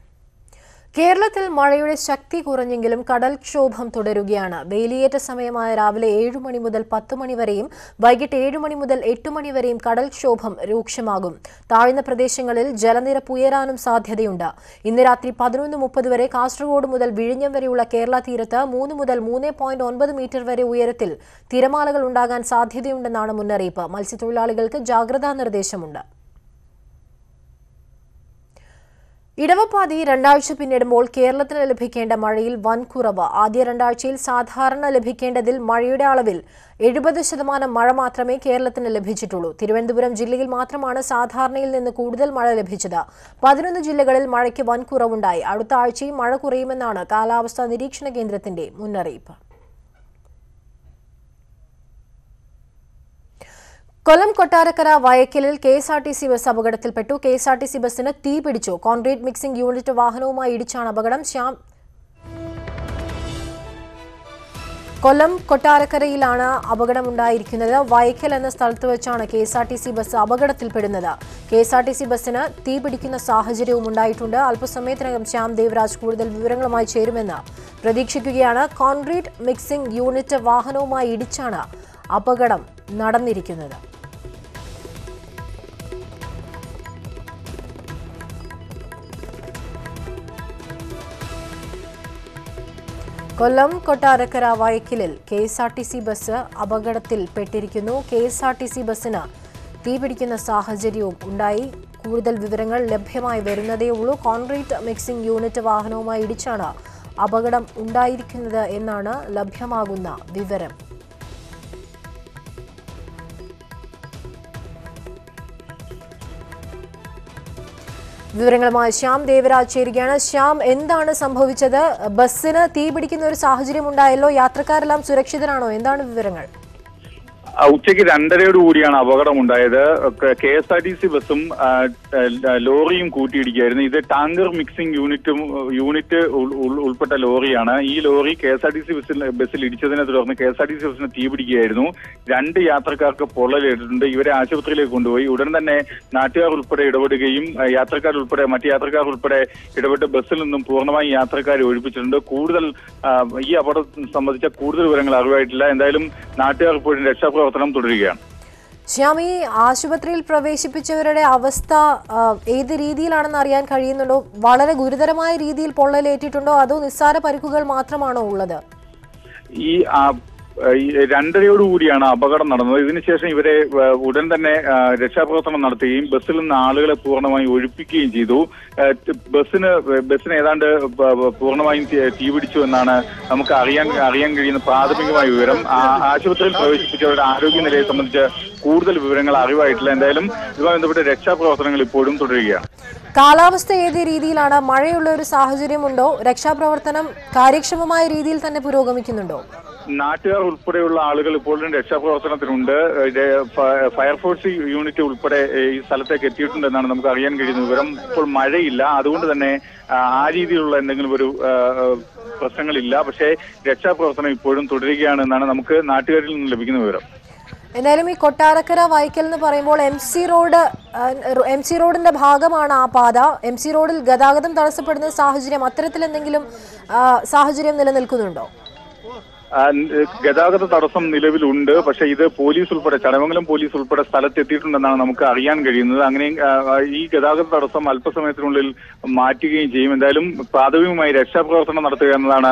കേരളത്തിൽ മഴയുടെ ശക്തി കുറഞ്ഞെങ്കിലും കടൽക്ഷോഭം തുടരുകയാണ്. വേലിയേറ്റ സമയമായ രാവിലെ 7 മണി മുതൽ 10 മണി വരെയും വൈകിട്ട് 7 മണി മുതൽ 8 മണി വരെയും കടൽക്ഷോഭം രൂക്ഷമാകും. താഴ്ന്ന പ്രദേശങ്ങളിൽ ജലനിരപ്പ് ഉയരാനും സാധ്യതയുണ്ട്. ഇന്ന് രാത്രി 11:30 വരെ കാസർഗോഡ് മുതൽ വിഴിഞ്ഞം വരെയുള്ള കേരള തീരത്ത് 3 മുതൽ 3.9 മീറ്റർ വരെ ഉയരത്തിൽ തിരമാലകൾ ഉണ്ടാകാൻ സാധ്യതയുണ്ടെന്നാണ് മുന്നറിയിപ്പ്. മത്സ്യത്തൊഴിലാളികൾക്ക് ജാഗ്രതാ നിർദ്ദേശമുണ്ട്. ഇടവപ്പാതി രണ്ടാഴ്ച പിന്നിടുമ്പോൾ കേരളത്തിന് ലഭിക്കേണ്ട മഴയിൽ വൻ കുറവ്. ആദ്യ രണ്ടാഴ്ചയിൽ സാധാരണ ലഭിക്കേണ്ടതിൽ മഴയുടെ അളവിൽ 70% മഴ മാത്രമേ കേരളത്തിന് ലഭിച്ചിട്ടുള്ളൂ. തിരുവനന്തപുരം ജില്ലയിൽ മാത്രമാണ് സാധാരണയിൽ നിന്ന് കൂടുതൽ മഴ ലഭിച്ചത്. 11 ജില്ലകളിൽ മഴയ്ക്ക് വൻ കുറവുണ്ടായി. അടുത്ത ആഴ്ചയും മഴ കുറയുമെന്നാണ് കാലാവസ്ഥാ നിരീക്ഷണ കേന്ദ്രത്തിന്റെ മുന്നറിയിപ്പ്. കൊല്ലം കൊട്ടാരക്കര വയക്കലിൽ KSRTC ബസ് അപകടത്തിൽപ്പെട്ടു. KSRTC ബസ്സിന് തീ പിടിച്ചു. കോൺക്രീറ്റ് മിക്സിംഗ് യൂണിറ്റ് വാഹനവുമായി ഇടിച്ചാണ് അപകടം. കൊല്ലം കൊട്ടാരക്കരയിലാണ് അപകടമുണ്ടായിരിക്കുന്നത്. വയക്കൽ എന്ന സ്ഥലത്ത് വെച്ചാണ് KSRTC ബസ് അപകടത്തിൽപ്പെടുന്നത്. KSRTC ബസ്സിന് തീ പിടിക്കുന്ന സാഹചര്യവും ഉണ്ടായിട്ടുണ്ട്. അല്പസമയത്തിനകം ശ്യാം ദേവരാജ് കൂടുതൽ വിവരങ്ങളുമായി ചേരുമെന്ന് പ്രതീക്ഷിക്കുകയാണ്. കോൺക്രീറ്റ് മിക്സിംഗ് യൂണിറ്റ് വാഹനവുമായി ഇടിച്ചാണ് അപകടം നടന്നിരിക്കുന്നത്. Kollam Kottarakkara വയക്കിലിൽ KSRTC bus അപകടത്തിൽപ്പെട്ടിരിക്കുന്നു. KSRTC ബസ്സിന് തീപിടിക്കുന്ന സാഹചര്യവും ഉണ്ടായി. കൂടുതൽ വിവരങ്ങൾ ലഭ്യമായി വരുന്നതേ ഉള്ളൂ. കോൺക്രീറ്റ് മിക്സിംഗ് യൂണിറ്റ് വാഹനവുമായി ഇടിച്ചാണ് അപകടം ഉണ്ടായിരിക്കുന്നത് എന്നാണ് ലഭ്യമാകുന്ന വിവരം. വിവരങ്ങളുമായി ശ്യാം ദേവരാജ് ചേരുകയാണ്. ശ്യാം, എന്താണ് സംഭവിച്ചത്? ബസ്സിന് തീ പിടിക്കുന്ന ഒരു സാഹചര്യം ഉണ്ടായല്ലോ. യാത്രക്കാരെല്ലാം സുരക്ഷിതരാണോ? എന്താണ് വിവരങ്ങൾ? ഉച്ചയ്ക്ക് 2:30 കൂടിയാണ് അപകടമുണ്ടായത്. KSRTC ബസ്സും ലോറിയും കൂട്ടിയിടിക്കുകയായിരുന്നു. ഇത് ടാങ്കർ മിക്സിംഗ് യൂണിറ്റ് ഉൾപ്പെട്ട ലോറിയാണ്. ഈ ലോറി KSRTC ബസ്സിൽ ഇടിച്ചതിനെ തുടർന്ന് KSRTC ബസ്സിന് തീപിടിക്കുകയായിരുന്നു. 2 യാത്രക്കാർക്ക് പൊള്ളലേറ്റിട്ടുണ്ട്. ഇവരെ ആശുപത്രിയിലേക്ക് കൊണ്ടുപോയി. ഉടൻ തന്നെ നാട്ടുകാർ ഉൾപ്പെടെ ഇടപെടുകയും മറ്റു യാത്രക്കാർ ഉൾപ്പെടെ ഇടപെട്ട് ബസ്സിൽ നിന്നും പൂർണ്ണമായും യാത്രക്കാരെ ഒഴിപ്പിച്ചിട്ടുണ്ട്. കൂടുതൽ ഈ അപകടം സംബന്ധിച്ച കൂടുതൽ വിവരങ്ങൾ അറിവായിട്ടില്ല. എന്തായാലും നാട്ടുകാർ ഇപ്പോഴും രക്ഷാപ്രവർത്തനം തുടരുകയാണ്. ശ്യാം, ഈ ആശുപത്രിയിൽ പ്രവേശിപ്പിച്ചവരുടെ അവസ്ഥ ഏത് രീതിയിലാണെന്ന് അറിയാൻ കഴിയുന്നുണ്ടോ? വളരെ ഗുരുതരമായ രീതിയിൽ പൊള്ളലേറ്റിട്ടുണ്ടോ അതോ നിസ്സാര പരിക്കുകൾ മാത്രമാണോ ഉള്ളത്? ഈ 2:30 കൂടിയാണ് അപകടം നടന്നത്. ഇതിനുശേഷം ഇവരെ ഉടൻ തന്നെ രക്ഷാപ്രവർത്തനം നടത്തുകയും ബസ്സിൽ നിന്ന് ആളുകളെ പൂർണ്ണമായും ഒഴിപ്പിക്കുകയും ചെയ്തു. ബസ്സിന് ഏതാണ്ട് പൂർണ്ണമായും തീപിടിച്ചു എന്നാണ് നമുക്ക് അറിയാൻ കഴിയുന്ന പ്രാഥമികമായ വിവരം. ആശുപത്രിയിൽ പ്രവേശിപ്പിച്ചവരുടെ ആരോഗ്യനിലയെ സംബന്ധിച്ച് കൂടുതൽ വിവരങ്ങൾ അറിവായിട്ടില്ല. എന്തായാലും ഇതുമായി ബന്ധപ്പെട്ട് രക്ഷാപ്രവർത്തനങ്ങൾ ഇപ്പോഴും തുടരുകയാണ്. കാലാവസ്ഥ ഏത് രീതിയിലാണ്? മഴയുള്ള ഒരു സാഹചര്യമുണ്ടോ? രക്ഷാപ്രവർത്തനം കാര്യക്ഷമമായ രീതിയിൽ തന്നെ പുരോഗമിക്കുന്നുണ്ടോ? നാട്ടുകാർ ഉൾപ്പെടെയുള്ള ആളുകൾ ഇപ്പോഴും രക്ഷാപ്രവർത്തനത്തിനുണ്ട്. ഫയർഫോഴ്സ് യൂണിറ്റ് ഉൾപ്പെടെ ഈ സ്ഥലത്തേക്ക് എത്തിയിട്ടുണ്ടെന്നാണ് നമുക്ക് അറിയാൻ കഴിയുന്ന വിവരം. ഇപ്പോൾ മഴയില്ല, അതുകൊണ്ട് തന്നെ ആ രീതിയിലുള്ള എന്തെങ്കിലും ഒരു പ്രശ്നങ്ങളില്ല. പക്ഷേ രക്ഷാപ്രവർത്തനം ഇപ്പോഴും തുടരുകയാണ് എന്നാണ് നമുക്ക് നാട്ടുകാരിൽ നിന്ന് ലഭിക്കുന്ന വിവരം. എന്തായാലും ഈ കൊട്ടാരക്കര വൈക്കൽ എന്ന് പറയുമ്പോൾ MC റോഡിന്റെ ഭാഗമാണ് ആ പാത. MC റോഡിൽ ഗതാഗതം തടസ്സപ്പെടുന്ന സാഹചര്യം, അത്തരത്തിൽ എന്തെങ്കിലും സാഹചര്യം നിലനിൽക്കുന്നുണ്ടോ? ഗതാഗത തടസ്സം നിലവിലുണ്ട്. പക്ഷെ ഇത് പോലീസ് ഉൾപ്പെടെ ചടയമംഗലം പോലീസ് ഉൾപ്പെടെ സ്ഥലത്തെത്തിയിട്ടുണ്ടെന്നാണ് നമുക്ക് അറിയാൻ കഴിയുന്നത്. അങ്ങനെ ഈ ഗതാഗത തടസ്സം അല്പസമയത്തിനുള്ളിൽ മാറ്റുകയും ചെയ്യും. എന്തായാലും പ്രാഥമികമായി രക്ഷാപ്രവർത്തനം നടത്തുക എന്നതാണ്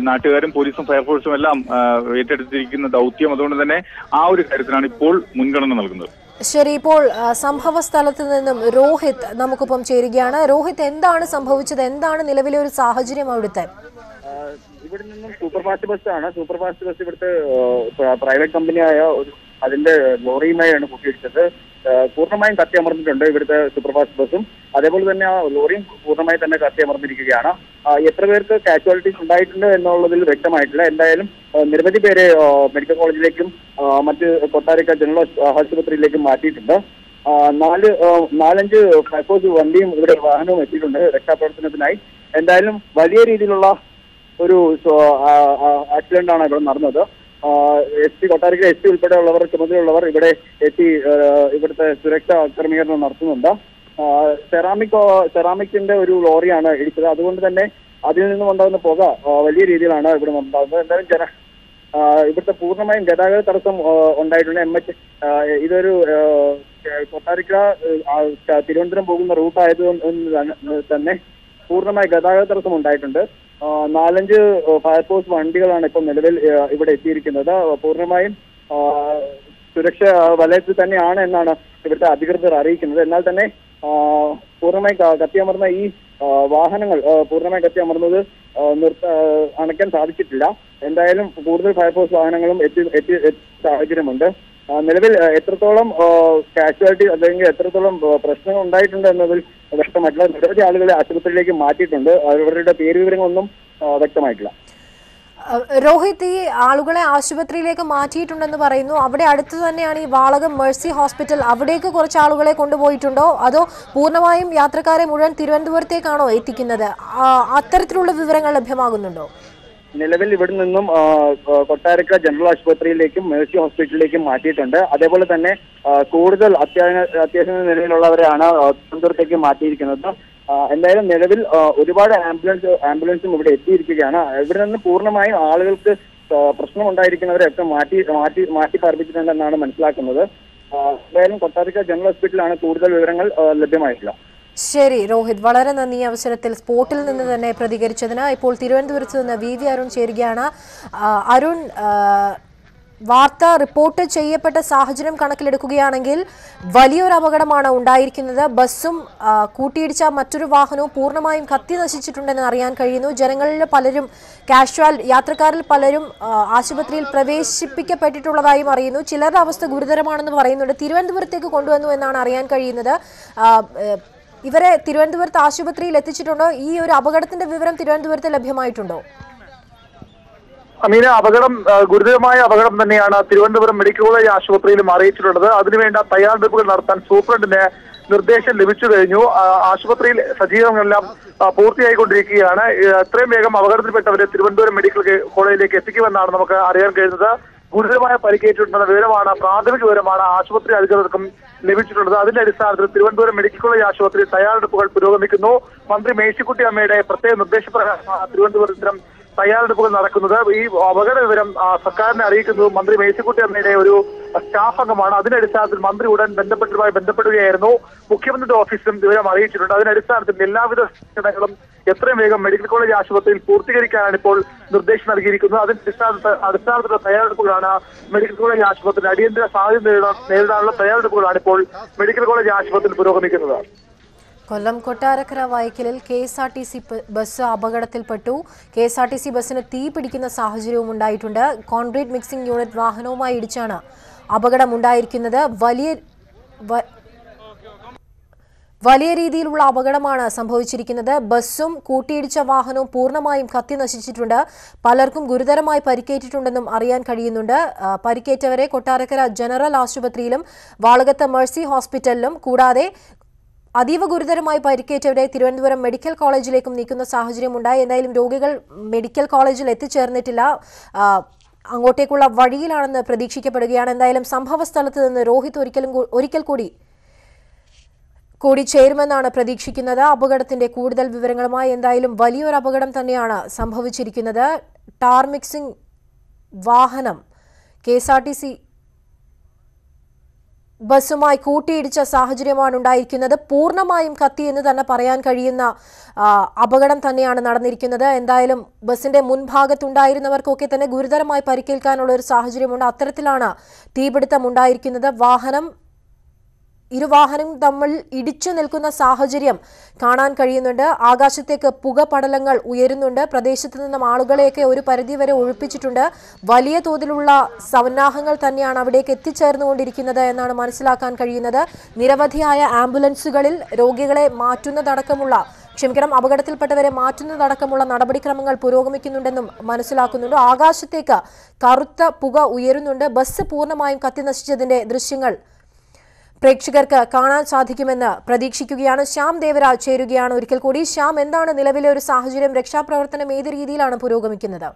നാട്ടുകാരും പോലീസും ഫയർഫോഴ്സും എല്ലാം ഏറ്റെടുത്തിരിക്കുന്ന ദൗത്യം. അതുകൊണ്ട് തന്നെ ആ ഒരു കാര്യത്തിനാണ് ഇപ്പോൾ മുൻഗണന നൽകുന്നത്. ശരി, ഇപ്പോൾ സംഭവ സ്ഥലത്ത് നിന്നും രോഹിത് നമുക്കൊപ്പം ചേരുകയാണ്. രോഹിത്, എന്താണ് സംഭവിച്ചത്? എന്താണ് നിലവിലെ ഒരു സാഹചര്യം അവിടുത്തെ? ഇവിടെ നിന്നും സൂപ്പർ ഫാസ്റ്റ് ബസ്സാണ്. സൂപ്പർ ഫാസ്റ്റ് ബസ് ഇവിടുത്തെ പ്രൈവറ്റ് കമ്പനിയായ അതിന്റെ ലോറിയുമായാണ് കൂട്ടിയിടിച്ചത്. പൂർണ്ണമായും കത്തിയമർന്നിട്ടുണ്ട് ഇവിടുത്തെ സൂപ്പർ ഫാസ്റ്റ് ബസ്സും. അതേപോലെ തന്നെ ആ ലോറിയും പൂർണ്ണമായി തന്നെ കത്തിയമർന്നിരിക്കുകയാണ്. എത്ര പേർക്ക് കാഷ്വാലിറ്റീസ് ഉണ്ടായിട്ടുണ്ട് എന്നുള്ളതിൽ വ്യക്തമായിട്ടില്ല. എന്തായാലും നിരവധി പേരെ മെഡിക്കൽ കോളേജിലേക്കും മറ്റ് കൊട്ടാരക്കര ജനറൽ ആശുപത്രിയിലേക്കും മാറ്റിയിട്ടുണ്ട്. 4-5 ഫയർഫോഴ്സ് വണ്ടിയും ഇവിടെ വാഹനവും എത്തിയിട്ടുണ്ട് രക്ഷാപ്രവർത്തനത്തിനായി. എന്തായാലും വലിയ രീതിയിലുള്ള ഒരു ആക്സിഡന്റ് ആണ് ഇവിടെ നടന്നത്. കൊട്ടാരക്കര SP ഉൾപ്പെടെയുള്ളവർ, ചുമതലയുള്ളവർ ഇവിടെ എത്തി ഇവിടുത്തെ സുരക്ഷാ ക്രമീകരണം നടത്തുന്നുണ്ട്. സെറാമിക്കിന്റെ ഒരു ലോറിയാണ് ഇടിച്ചത്. അതുകൊണ്ട് തന്നെ അതിൽ നിന്നും ഉണ്ടാകുന്ന പുക വലിയ രീതിയിലാണ് ഇവിടെ ഉണ്ടാകുന്നത്. എന്തായാലും ഇവിടുത്തെ പൂർണ്ണമായും ഗതാഗത തടസ്സം ഉണ്ടായിട്ടുണ്ട്. ഇതൊരു കൊട്ടാരക്കര തിരുവനന്തപുരം പോകുന്ന റൂട്ടായതുകൊണ്ട് തന്നെ പൂർണ്ണമായ ഗതാഗത തടസ്സം ഉണ്ടായിട്ടുണ്ട്. 4-5 ഫയർഫോഴ്സ് വണ്ടികളാണ് ഇപ്പോൾ നിലവിൽ ഇവിടെ എത്തിയിരിക്കുന്നത്. പൂർണ്ണമായും സുരക്ഷ വലയത്തിൽ തന്നെയാണ് എന്നാണ് ഇവിടുത്തെ അധികൃതർ അറിയിക്കുന്നത്. എന്നാൽ തന്നെ പൂർണ്ണമായി കത്തിയമർന്ന ഈ വാഹനങ്ങൾ പൂർണ്ണമായി കത്തിയമർന്നത് അണയ്ക്കാൻ സാധിച്ചിട്ടില്ല. എന്തായാലും കൂടുതൽ ഫയർഫോഴ്സ് വാഹനങ്ങളും എത്തി സാഹചര്യമുണ്ട്. നിലവിൽ എത്രത്തോളം കാഷ്വാലിറ്റി അല്ലെങ്കിൽ എത്രത്തോളം പ്രശ്നങ്ങൾ ഉണ്ടായിട്ടുണ്ട് എന്നതിൽ വ്യക്തമായിട്ടില്ല. നിരവധി ആളുകളെ ആശുപത്രിയിലേക്ക് മാറ്റിയിട്ടുണ്ട്. അവരുടെ പേര് വിവരങ്ങളൊന്നും വ്യക്തമായിട്ടില്ല. രോഹിത്, ഈ ആളുകളെ ആശുപത്രിയിലേക്ക് മാറ്റിയിട്ടുണ്ടെന്ന് പറയുന്നു. അവിടെ അടുത്ത് തന്നെയാണ് ഈ വാളകം മേഴ്സി ഹോസ്പിറ്റൽ. അവിടേക്ക് കുറച്ച് ആളുകളെ കൊണ്ടുപോയിട്ടുണ്ടോ, അതോ പൂർണ്ണമായും യാത്രക്കാരെ മുഴുവൻ തിരുവനന്തപുരത്തേക്കാണോ എത്തിക്കുന്നത്? അത്തരത്തിലുള്ള വിവരങ്ങൾ ലഭ്യമാകുന്നുണ്ടോ? നിലവിൽ ഇവിടെ നിന്നും കൊട്ടാരക്കര ജനറൽ ആശുപത്രിയിലേക്കും മേഴ്സി ഹോസ്പിറ്റലിലേക്കും മാറ്റിയിട്ടുണ്ട്. അതേപോലെ തന്നെ കൂടുതൽ അത്യാവശ്യ നിലയിലുള്ളവരെയാണ് തിരുവനന്തപുരത്തേക്ക് മാറ്റിയിരിക്കുന്നത്. എന്തായാലും നിലവിൽ ഒരുപാട് ആംബുലൻസും ഇവിടെ എത്തിയിരിക്കുകയാണ്. ഇവിടെ നിന്ന് പൂർണ്ണമായും ആളുകൾക്ക് പ്രശ്നം ഉണ്ടായിരിക്കുന്നവരെയൊക്കെ മാറ്റി പാർപ്പിച്ചിട്ടുണ്ടെന്നാണ് മനസ്സിലാക്കുന്നത്. എന്തായാലും കൊട്ടാരക്കര ജനറൽ ഹോസ്പിറ്റലിലാണ് കൂടുതൽ വിവരങ്ങൾ ലഭ്യമായിട്ടില്ല. ശരി രോഹിത്, വളരെ നന്ദി അവസരത്തിൽ സ്പോട്ടിൽ നിന്ന് തന്നെ പ്രതികരിച്ചതിന്. ഇപ്പോൾ തിരുവനന്തപുരത്ത് നിന്ന് വി അരുൺ ചേരുകയാണ്. അരുൺ, വാർത്ത റിപ്പോർട്ട് ചെയ്യപ്പെട്ട സാഹചര്യം കണക്കിലെടുക്കുകയാണെങ്കിൽ വലിയൊരു അപകടമാണ് ഉണ്ടായിരിക്കുന്നത്. ബസ്സും കൂട്ടിയിടിച്ച മറ്റൊരു വാഹനവും പൂർണ്ണമായും കത്തി നശിച്ചിട്ടുണ്ടെന്ന് അറിയാൻ കഴിയുന്നു. ജനങ്ങളിൽ പലരും യാത്രക്കാരിൽ പലരും ആശുപത്രിയിൽ പ്രവേശിപ്പിക്കപ്പെട്ടിട്ടുള്ളതായും അറിയുന്നു. ചിലരുടെ അവസ്ഥ ഗുരുതരമാണെന്ന് പറയുന്നുണ്ട്. തിരുവനന്തപുരത്തേക്ക് കൊണ്ടുവന്നു എന്നാണ് അറിയാൻ കഴിയുന്നത്. ഇവരെ തിരുവനന്തപുരത്ത് ആശുപത്രിയിൽ എത്തിച്ചിട്ടുണ്ടോ? ഈ ഒരു അപകടത്തിന്റെ വിവരം തിരുവനന്തപുരത്ത് ലഭ്യമായിട്ടുണ്ടോ? അമീന, ഗുരുതരമായ അപകടം തന്നെയാണ് തിരുവനന്തപുരം മെഡിക്കൽ കോളേജ് ആശുപത്രിയിലും അറിയിച്ചിട്ടുള്ളത്. അതിനുവേണ്ട തയ്യാറെടുപ്പുകൾ നടത്താൻ സൂപ്രണ്ടിന് നിർദ്ദേശം ലഭിച്ചു കഴിഞ്ഞു. ആശുപത്രിയിൽ സജ്ജീകരണങ്ങളെല്ലാം പൂർത്തിയായിക്കൊണ്ടിരിക്കുകയാണ്. എത്രയും വേഗം അപകടത്തിൽപ്പെട്ടവരെ തിരുവനന്തപുരം മെഡിക്കൽ കോളേജിലേക്ക് എത്തിക്കുമെന്നാണ് നമുക്ക് അറിയാൻ കഴിയുന്നത്. ഗുരുതരമായ പരിക്കേറ്റിട്ടുണ്ടെന്ന വിവരമാണ്, പ്രാഥമിക വിവരമാണ് ആശുപത്രി അധികൃതർക്കും ലഭിച്ചിട്ടുള്ളത്. അതിന്റെ അടിസ്ഥാനത്തിൽ തിരുവനന്തപുരം മെഡിക്കൽ കോളേജ് ആശുപത്രി തയ്യാറെടുപ്പുകൾ പുരോഗമിക്കുന്നു. മന്ത്രി മേഴ്സിക്കുട്ടി അമ്മയുടെ പ്രത്യേക നിർദ്ദേശപ്രകാരമാണ് തിരുവനന്തപുരത്തിലും തയ്യാറെടുപ്പുകൾ നടക്കുന്നത്. ഈ അപകട വിവരം സർക്കാരിനെ അറിയിക്കുന്നത് മന്ത്രി മേഴ്സിക്കുട്ടി അമ്മയുടെ ഒരു സ്റ്റാഫ് അംഗമാണ്. അതിന്റെ അടിസ്ഥാനത്തിൽ മന്ത്രി ഉടൻ ബന്ധപ്പെടുകയായിരുന്നു. മുഖ്യമന്ത്രിയുടെ ഓഫീസിലും വിവരം അറിയിച്ചിട്ടുണ്ട്. അതിന്റെ അടിസ്ഥാനത്തിൽ എല്ലാവിധ ഘടകങ്ങളും എത്രയും വേഗം മെഡിക്കൽ കോളേജ് ആശുപത്രിയിൽ പൂർത്തീകരിക്കാനാണ് ഇപ്പോൾ നിർദ്ദേശം നൽകിയിരിക്കുന്നത്. അതിന്റെ അടിസ്ഥാനത്തിലുള്ള തയ്യാറെടുപ്പുകളാണ് മെഡിക്കൽ കോളേജ് ആശുപത്രി അടിയന്തര സാഹചര്യം നേരിടാനുള്ള തയ്യാറെടുപ്പുകളാണ് ഇപ്പോൾ മെഡിക്കൽ കോളേജ് ആശുപത്രിയിൽ പുരോഗമിക്കുന്നത്. കൊല്ലം കൊട്ടാരക്കര വൈക്കലിൽ KSRTC ബസ് അപകടത്തിൽപ്പെട്ടു. KSRTC ബസ്സിന് തീ പിടിക്കുന്ന സാഹചര്യവും ഉണ്ടായിട്ടുണ്ട്. കോൺക്രീറ്റ് മിക്സിംഗ് യൂണിറ്റ് വാഹനവുമായി ഇടിച്ചാണ് അപകടമുണ്ടായിരിക്കുന്നത്. വലിയ രീതിയിലുള്ള അപകടമാണ് സംഭവിച്ചിരിക്കുന്നത്. ബസ്സും കൂട്ടിയിടിച്ച വാഹനവും പൂർണ്ണമായും കത്തി നശിച്ചിട്ടുണ്ട്. പലർക്കും ഗുരുതരമായി പരിക്കേറ്റിട്ടുണ്ടെന്നും അറിയാൻ കഴിയുന്നുണ്ട്. പരിക്കേറ്റവരെ കൊട്ടാരക്കര ജനറൽ ആശുപത്രിയിലും വാളകത്ത് മേഴ്സി ഹോസ്പിറ്റലിലും കൂടാതെ അതീവ ഗുരുതരമായി പരിക്കേറ്റവരെ തിരുവനന്തപുരം മെഡിക്കൽ കോളേജിലേക്കും നീക്കുന്ന സാഹചര്യമുണ്ടായി. എന്തായാലും രോഗികൾ മെഡിക്കൽ കോളേജിൽ എത്തിച്ചേർന്നിട്ടില്ല. അങ്ങോട്ടേക്കുള്ള വഴിയിലാണെന്ന് പ്രതീക്ഷിക്കപ്പെടുകയാണ്. എന്തായാലും സംഭവ സ്ഥലത്ത് നിന്ന് രോഹിത് ഒരിക്കൽ കൂടി ചേരുമെന്നാണ് പ്രതീക്ഷിക്കുന്നത്. അപകടത്തിന്റെ കൂടുതൽ വിവരങ്ങളുമായി. എന്തായാലും വലിയൊരു അപകടം തന്നെയാണ് സംഭവിച്ചിരിക്കുന്നത്. ടാർ മിക്സിംഗ് വാഹനം KSRTC ബസ്സുമായി കൂട്ടിയിടിച്ച സാഹചര്യമാണ് ഉണ്ടായിരിക്കുന്നത്. പൂർണ്ണമായും കത്തി എന്ന് തന്നെ പറയാൻ കഴിയുന്ന അപകടം തന്നെയാണ് നടന്നിരിക്കുന്നത്. എന്തായാലും ബസ്സിന്റെ മുൻഭാഗത്തുണ്ടായിരുന്നവർക്കൊക്കെ തന്നെ ഗുരുതരമായി പരിക്കേൽക്കാനുള്ള ഒരു സാഹചര്യമുണ്ട്. അത്തരത്തിലാണ് തീപിടുത്തം ഉണ്ടായിരിക്കുന്നത്. ഇരുവാഹനം തമ്മിൽ ഇടിച്ചു നിൽക്കുന്ന സാഹചര്യം കാണാൻ കഴിയുന്നുണ്ട്. ആകാശത്തേക്ക് പുകപടലങ്ങൾ ഉയരുന്നുണ്ട്. പ്രദേശത്ത് നിന്നും ആളുകളെയൊക്കെ ഒരു പരിധിവരെ ഒഴിപ്പിച്ചിട്ടുണ്ട്. വലിയ തോതിലുള്ള സന്നാഹങ്ങൾ തന്നെയാണ് അവിടേക്ക് എത്തിച്ചേർന്നുകൊണ്ടിരിക്കുന്നത് എന്നാണ് മനസ്സിലാക്കാൻ കഴിയുന്നത്. നിരവധിയായ ആംബുലൻസുകളിൽ രോഗികളെ അപകടത്തിൽപ്പെട്ടവരെ മാറ്റുന്നതടക്കമുള്ള നടപടിക്രമങ്ങൾ പുരോഗമിക്കുന്നുണ്ടെന്നും മനസ്സിലാക്കുന്നുണ്ട്. ആകാശത്തേക്ക് കറുത്ത പുക ഉയരുന്നുണ്ട്. ബസ് പൂർണ്ണമായും കത്തിനശിച്ചതിന്റെ ദൃശ്യങ്ങൾ പ്രേക്ഷകർക്ക് കാണാൻ സാധിക്കുമെന്ന് പ്രതീക്ഷിക്കുകയാണ്. ശ്യാം ദേവരാജ് ചേരുകയാണ് ഒരിക്കൽ കൂടി. ശ്യാം, എന്താണ് നിലവിലെ ഒരു സാഹചര്യം? രക്ഷാപ്രവർത്തനം ഏത് രീതിയിലാണ് പുരോഗമിക്കുന്നത്?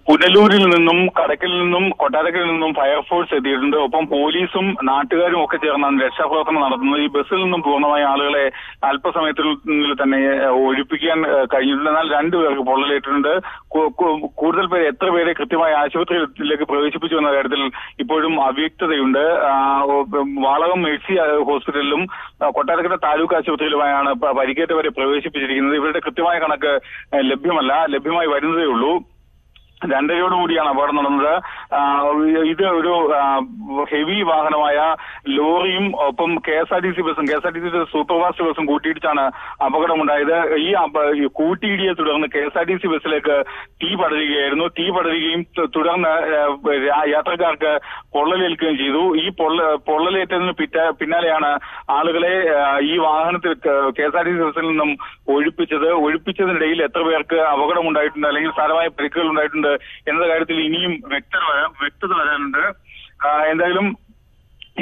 പുനലൂരിൽ നിന്നും കടക്കലിൽ നിന്നും കൊട്ടാരക്കരയിൽ നിന്നും ഫയർഫോഴ്സ് എത്തിയിട്ടുണ്ട്. ഒപ്പം പോലീസും നാട്ടുകാരും ഒക്കെ ചേർന്നാണ് രക്ഷാപ്രവർത്തനം നടത്തുന്നത്. ഈ ബസ്സിൽ നിന്നും പൂർണ്ണമായ ആളുകളെ അല്പസമയത്തിൽ തന്നെ ഒഴിപ്പിക്കാൻ കഴിഞ്ഞിട്ടുണ്ട്. എന്നാൽ 2 പേർക്ക് പൊള്ളലേറ്റിട്ടുണ്ട്. കൂടുതൽ പേര് എത്ര പേരെ കൃത്യമായി ആശുപത്രിയിലേക്ക് പ്രവേശിപ്പിച്ചു എന്ന കാര്യത്തിൽ ഇപ്പോഴും അവ്യക്തതയുണ്ട്. വാളകം മേഴ്സി ഹോസ്പിറ്റലിലും കൊട്ടാരക്കര താലൂക്ക് ആശുപത്രിയിലുമായാണ് പരിക്കേറ്റവരെ പ്രവേശിപ്പിച്ചിരിക്കുന്നത്. ഇവരുടെ കൃത്യമായ കണക്ക് ലഭ്യമായി വരുന്നതേ ഉള്ളൂ. 2:30 അപകടം നടന്നത്. ഇത് ഒരു ഹെവി വാഹനമായ ലോറിയും ഒപ്പം KSRTC സൂപ്പർ ഫാസ്റ്റ് ബസും കൂട്ടിയിടിച്ചാണ് അപകടമുണ്ടായത്. ഈ കൂട്ടിയിടിയെ തുടർന്ന് KSRTC ബസ്സിലേക്ക് തീ പടരുകയായിരുന്നു. തീ പടരുകയും തുടർന്ന് യാത്രക്കാർക്ക് പൊള്ളലേൽക്കുകയും ചെയ്തു. ഈ പൊള്ളലേറ്റതിന് പിന്നാലെയാണ് ആളുകളെ ഈ വാഹനത്തിൽ KSRTC ബസ്സിൽ നിന്നും ഒഴിപ്പിച്ചതിനിടയിൽ എത്ര പേർക്ക് അപകടമുണ്ടായിട്ടുണ്ട് അല്ലെങ്കിൽ സാരമായ പരിക്കുകൾ ഉണ്ടായിട്ടുണ്ട് എന്ന കാര്യത്തിൽ ഇനിയും വ്യക്തത വരാനുണ്ട്. എന്തായാലും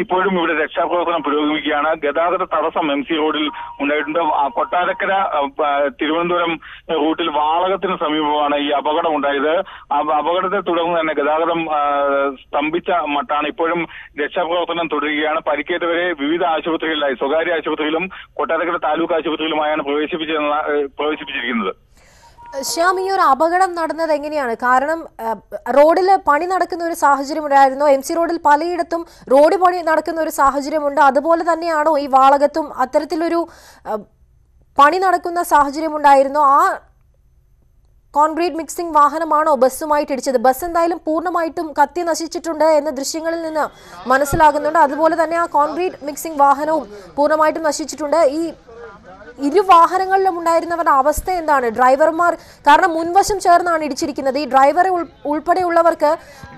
ഇപ്പോഴും ഇവിടെ രക്ഷാപ്രവർത്തനം പുരോഗമിക്കുകയാണ്. ഗതാഗത തടസ്സം MC റോഡിൽ ഉണ്ടായിട്ടുണ്ട്. കൊട്ടാരക്കര തിരുവനന്തപുരം റൂട്ടിൽ വാളകത്തിന് സമീപമാണ് ഈ അപകടം ഉണ്ടായത്. അപകടത്തെ തുടർന്ന് തന്നെ ഗതാഗതം സ്തംഭിച്ച മട്ടാണ്. ഇപ്പോഴും രക്ഷാപ്രവർത്തനം തുടരുകയാണ്. പരിക്കേറ്റവരെ വിവിധ ആശുപത്രികളിലായി സ്വകാര്യ ആശുപത്രിയിലും കൊട്ടാരക്കര താലൂക്ക് ആശുപത്രിയിലുമായാണ് പ്രവേശിപ്പിച്ചിരിക്കുന്നത്. ശ്യാം, ഈ ഒരു അപകടം നടന്നത് എങ്ങനെയാണ്? കാരണം റോഡിൽ പണി നടക്കുന്ന ഒരു സാഹചര്യം ഉണ്ടായിരുന്നു. MC റോഡിൽ പലയിടത്തും റോഡ് പണി നടക്കുന്ന ഒരു സാഹചര്യമുണ്ട്. അതുപോലെ തന്നെയാണോ ഈ വാളകത്തും അത്തരത്തിലൊരു പണി നടക്കുന്ന സാഹചര്യം ഉണ്ടായിരുന്നു? ആ കോൺക്രീറ്റ് മിക്സിംഗ് വാഹനമാണോ ബസ്സുമായിട്ട് ഇടിച്ചത്? ബസ് എന്തായാലും പൂർണ്ണമായിട്ടും കത്തി നശിച്ചിട്ടുണ്ട് എന്ന് ദൃശ്യങ്ങളിൽ നിന്ന് മനസ്സിലാകുന്നുണ്ട്. അതുപോലെ തന്നെ ആ കോൺക്രീറ്റ് മിക്സിംഗ് വാഹനവും പൂർണ്ണമായിട്ടും നശിച്ചിട്ടുണ്ട്. ഈ ഇരു വാഹനങ്ങളിലും ഉണ്ടായിരുന്നവരുടെ അവസ്ഥ എന്താണ്? ഡ്രൈവർമാർ, കാരണം മുൻവശം ചേർന്നാണ് ഇടിച്ചിരിക്കുന്നത്. ഈ ഡ്രൈവറെ ഉൾപ്പെടെയുള്ളവർക്ക്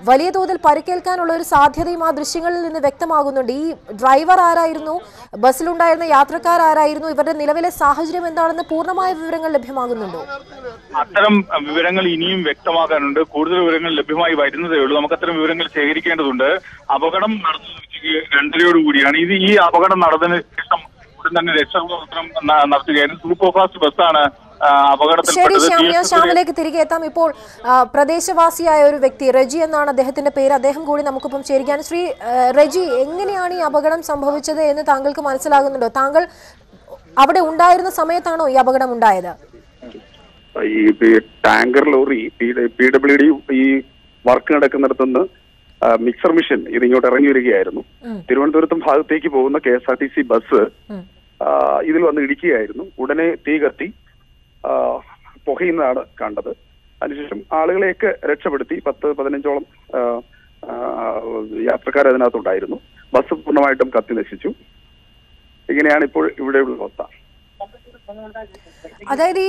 വലിയ തോതിൽ പരിക്കേൽക്കാനുള്ള ഒരു സാധ്യതയും ആ ദൃശ്യങ്ങളിൽ നിന്ന് വ്യക്തമാകുന്നുണ്ട്. ഈ ഡ്രൈവർ ആരായിരുന്നു? ബസ്സിലുണ്ടായിരുന്ന യാത്രക്കാർ ആരായിരുന്നു? ഇവരുടെ നിലവിലെ സാഹചര്യം എന്താണെന്ന് പൂർണ്ണമായ വിവരങ്ങൾ ലഭ്യമാകുന്നുണ്ടോ? അത്തരം വിവരങ്ങൾ ഇനിയും വ്യക്തമാക്കാനുണ്ട്. കൂടുതൽ വിവരങ്ങൾ ലഭ്യമായി വരുന്നതേ ഉള്ളൂ. നമുക്ക് അത്തരം വിവരങ്ങൾ ശേഖരിക്കേണ്ടതുണ്ട്. അപകടം നടന്നത് ഉച്ചയ്ക്ക് 2:30 ഈ അപകടം നടന്നതിന് ശേഷം തന്നെ രക്ഷാപ്രവർത്തനം നടത്തുകയായിരുന്നു. സൂപ്പർ ഫാസ്റ്റ് ബസ്സാണ് ശരി ശ്യാം, ഞാൻ ശ്യാമിലേക്ക് തിരികെ എത്താം. ഇപ്പോൾ പ്രദേശവാസിയായ ഒരു വ്യക്തി, റെജി എന്നാണ് അദ്ദേഹത്തിന്റെ പേര്, അദ്ദേഹം കൂടി നമുക്കിപ്പം ചേരുകയാണ്. ശ്രീ റെജി, എങ്ങനെയാണ് ഈ അപകടം സംഭവിച്ചത് എന്ന് താങ്കൾക്ക് മനസ്സിലാകുന്നുണ്ടോ? താങ്കൾ അവിടെ ഉണ്ടായിരുന്ന സമയത്താണോ ഈ അപകടം ഉണ്ടായത്? ഈ ടാങ്കർ ലോറി PWD ഈ വർക്ക് നടക്കുന്നിടത്തുനിന്ന് മിക്സർ മിഷൻ ഇതിങ്ങോട്ട് ഇറങ്ങി വരികയായിരുന്നു. തിരുവനന്തപുരത്തും ഭാഗത്തേക്ക് പോകുന്ന KSRTC ബസ് ഇതിൽ വന്ന് ഇടിക്കുകയായിരുന്നു. ഉടനെ തീ കത്തി പുകയുന്നതാണ് കണ്ടത്. അതിനുശേഷം ആളുകളെയൊക്കെ രക്ഷപ്പെടുത്തി. 10-15ഓളം യാത്രക്കാർ അതിനകത്തുണ്ടായിരുന്നു. ബസ് പൂർണ്ണമായിട്ടും കത്തി നശിച്ചു. ഇങ്ങനെയാണ് ഇപ്പോൾ ഇവിടെയുള്ള അവസ്ഥ. അതായത് ഈ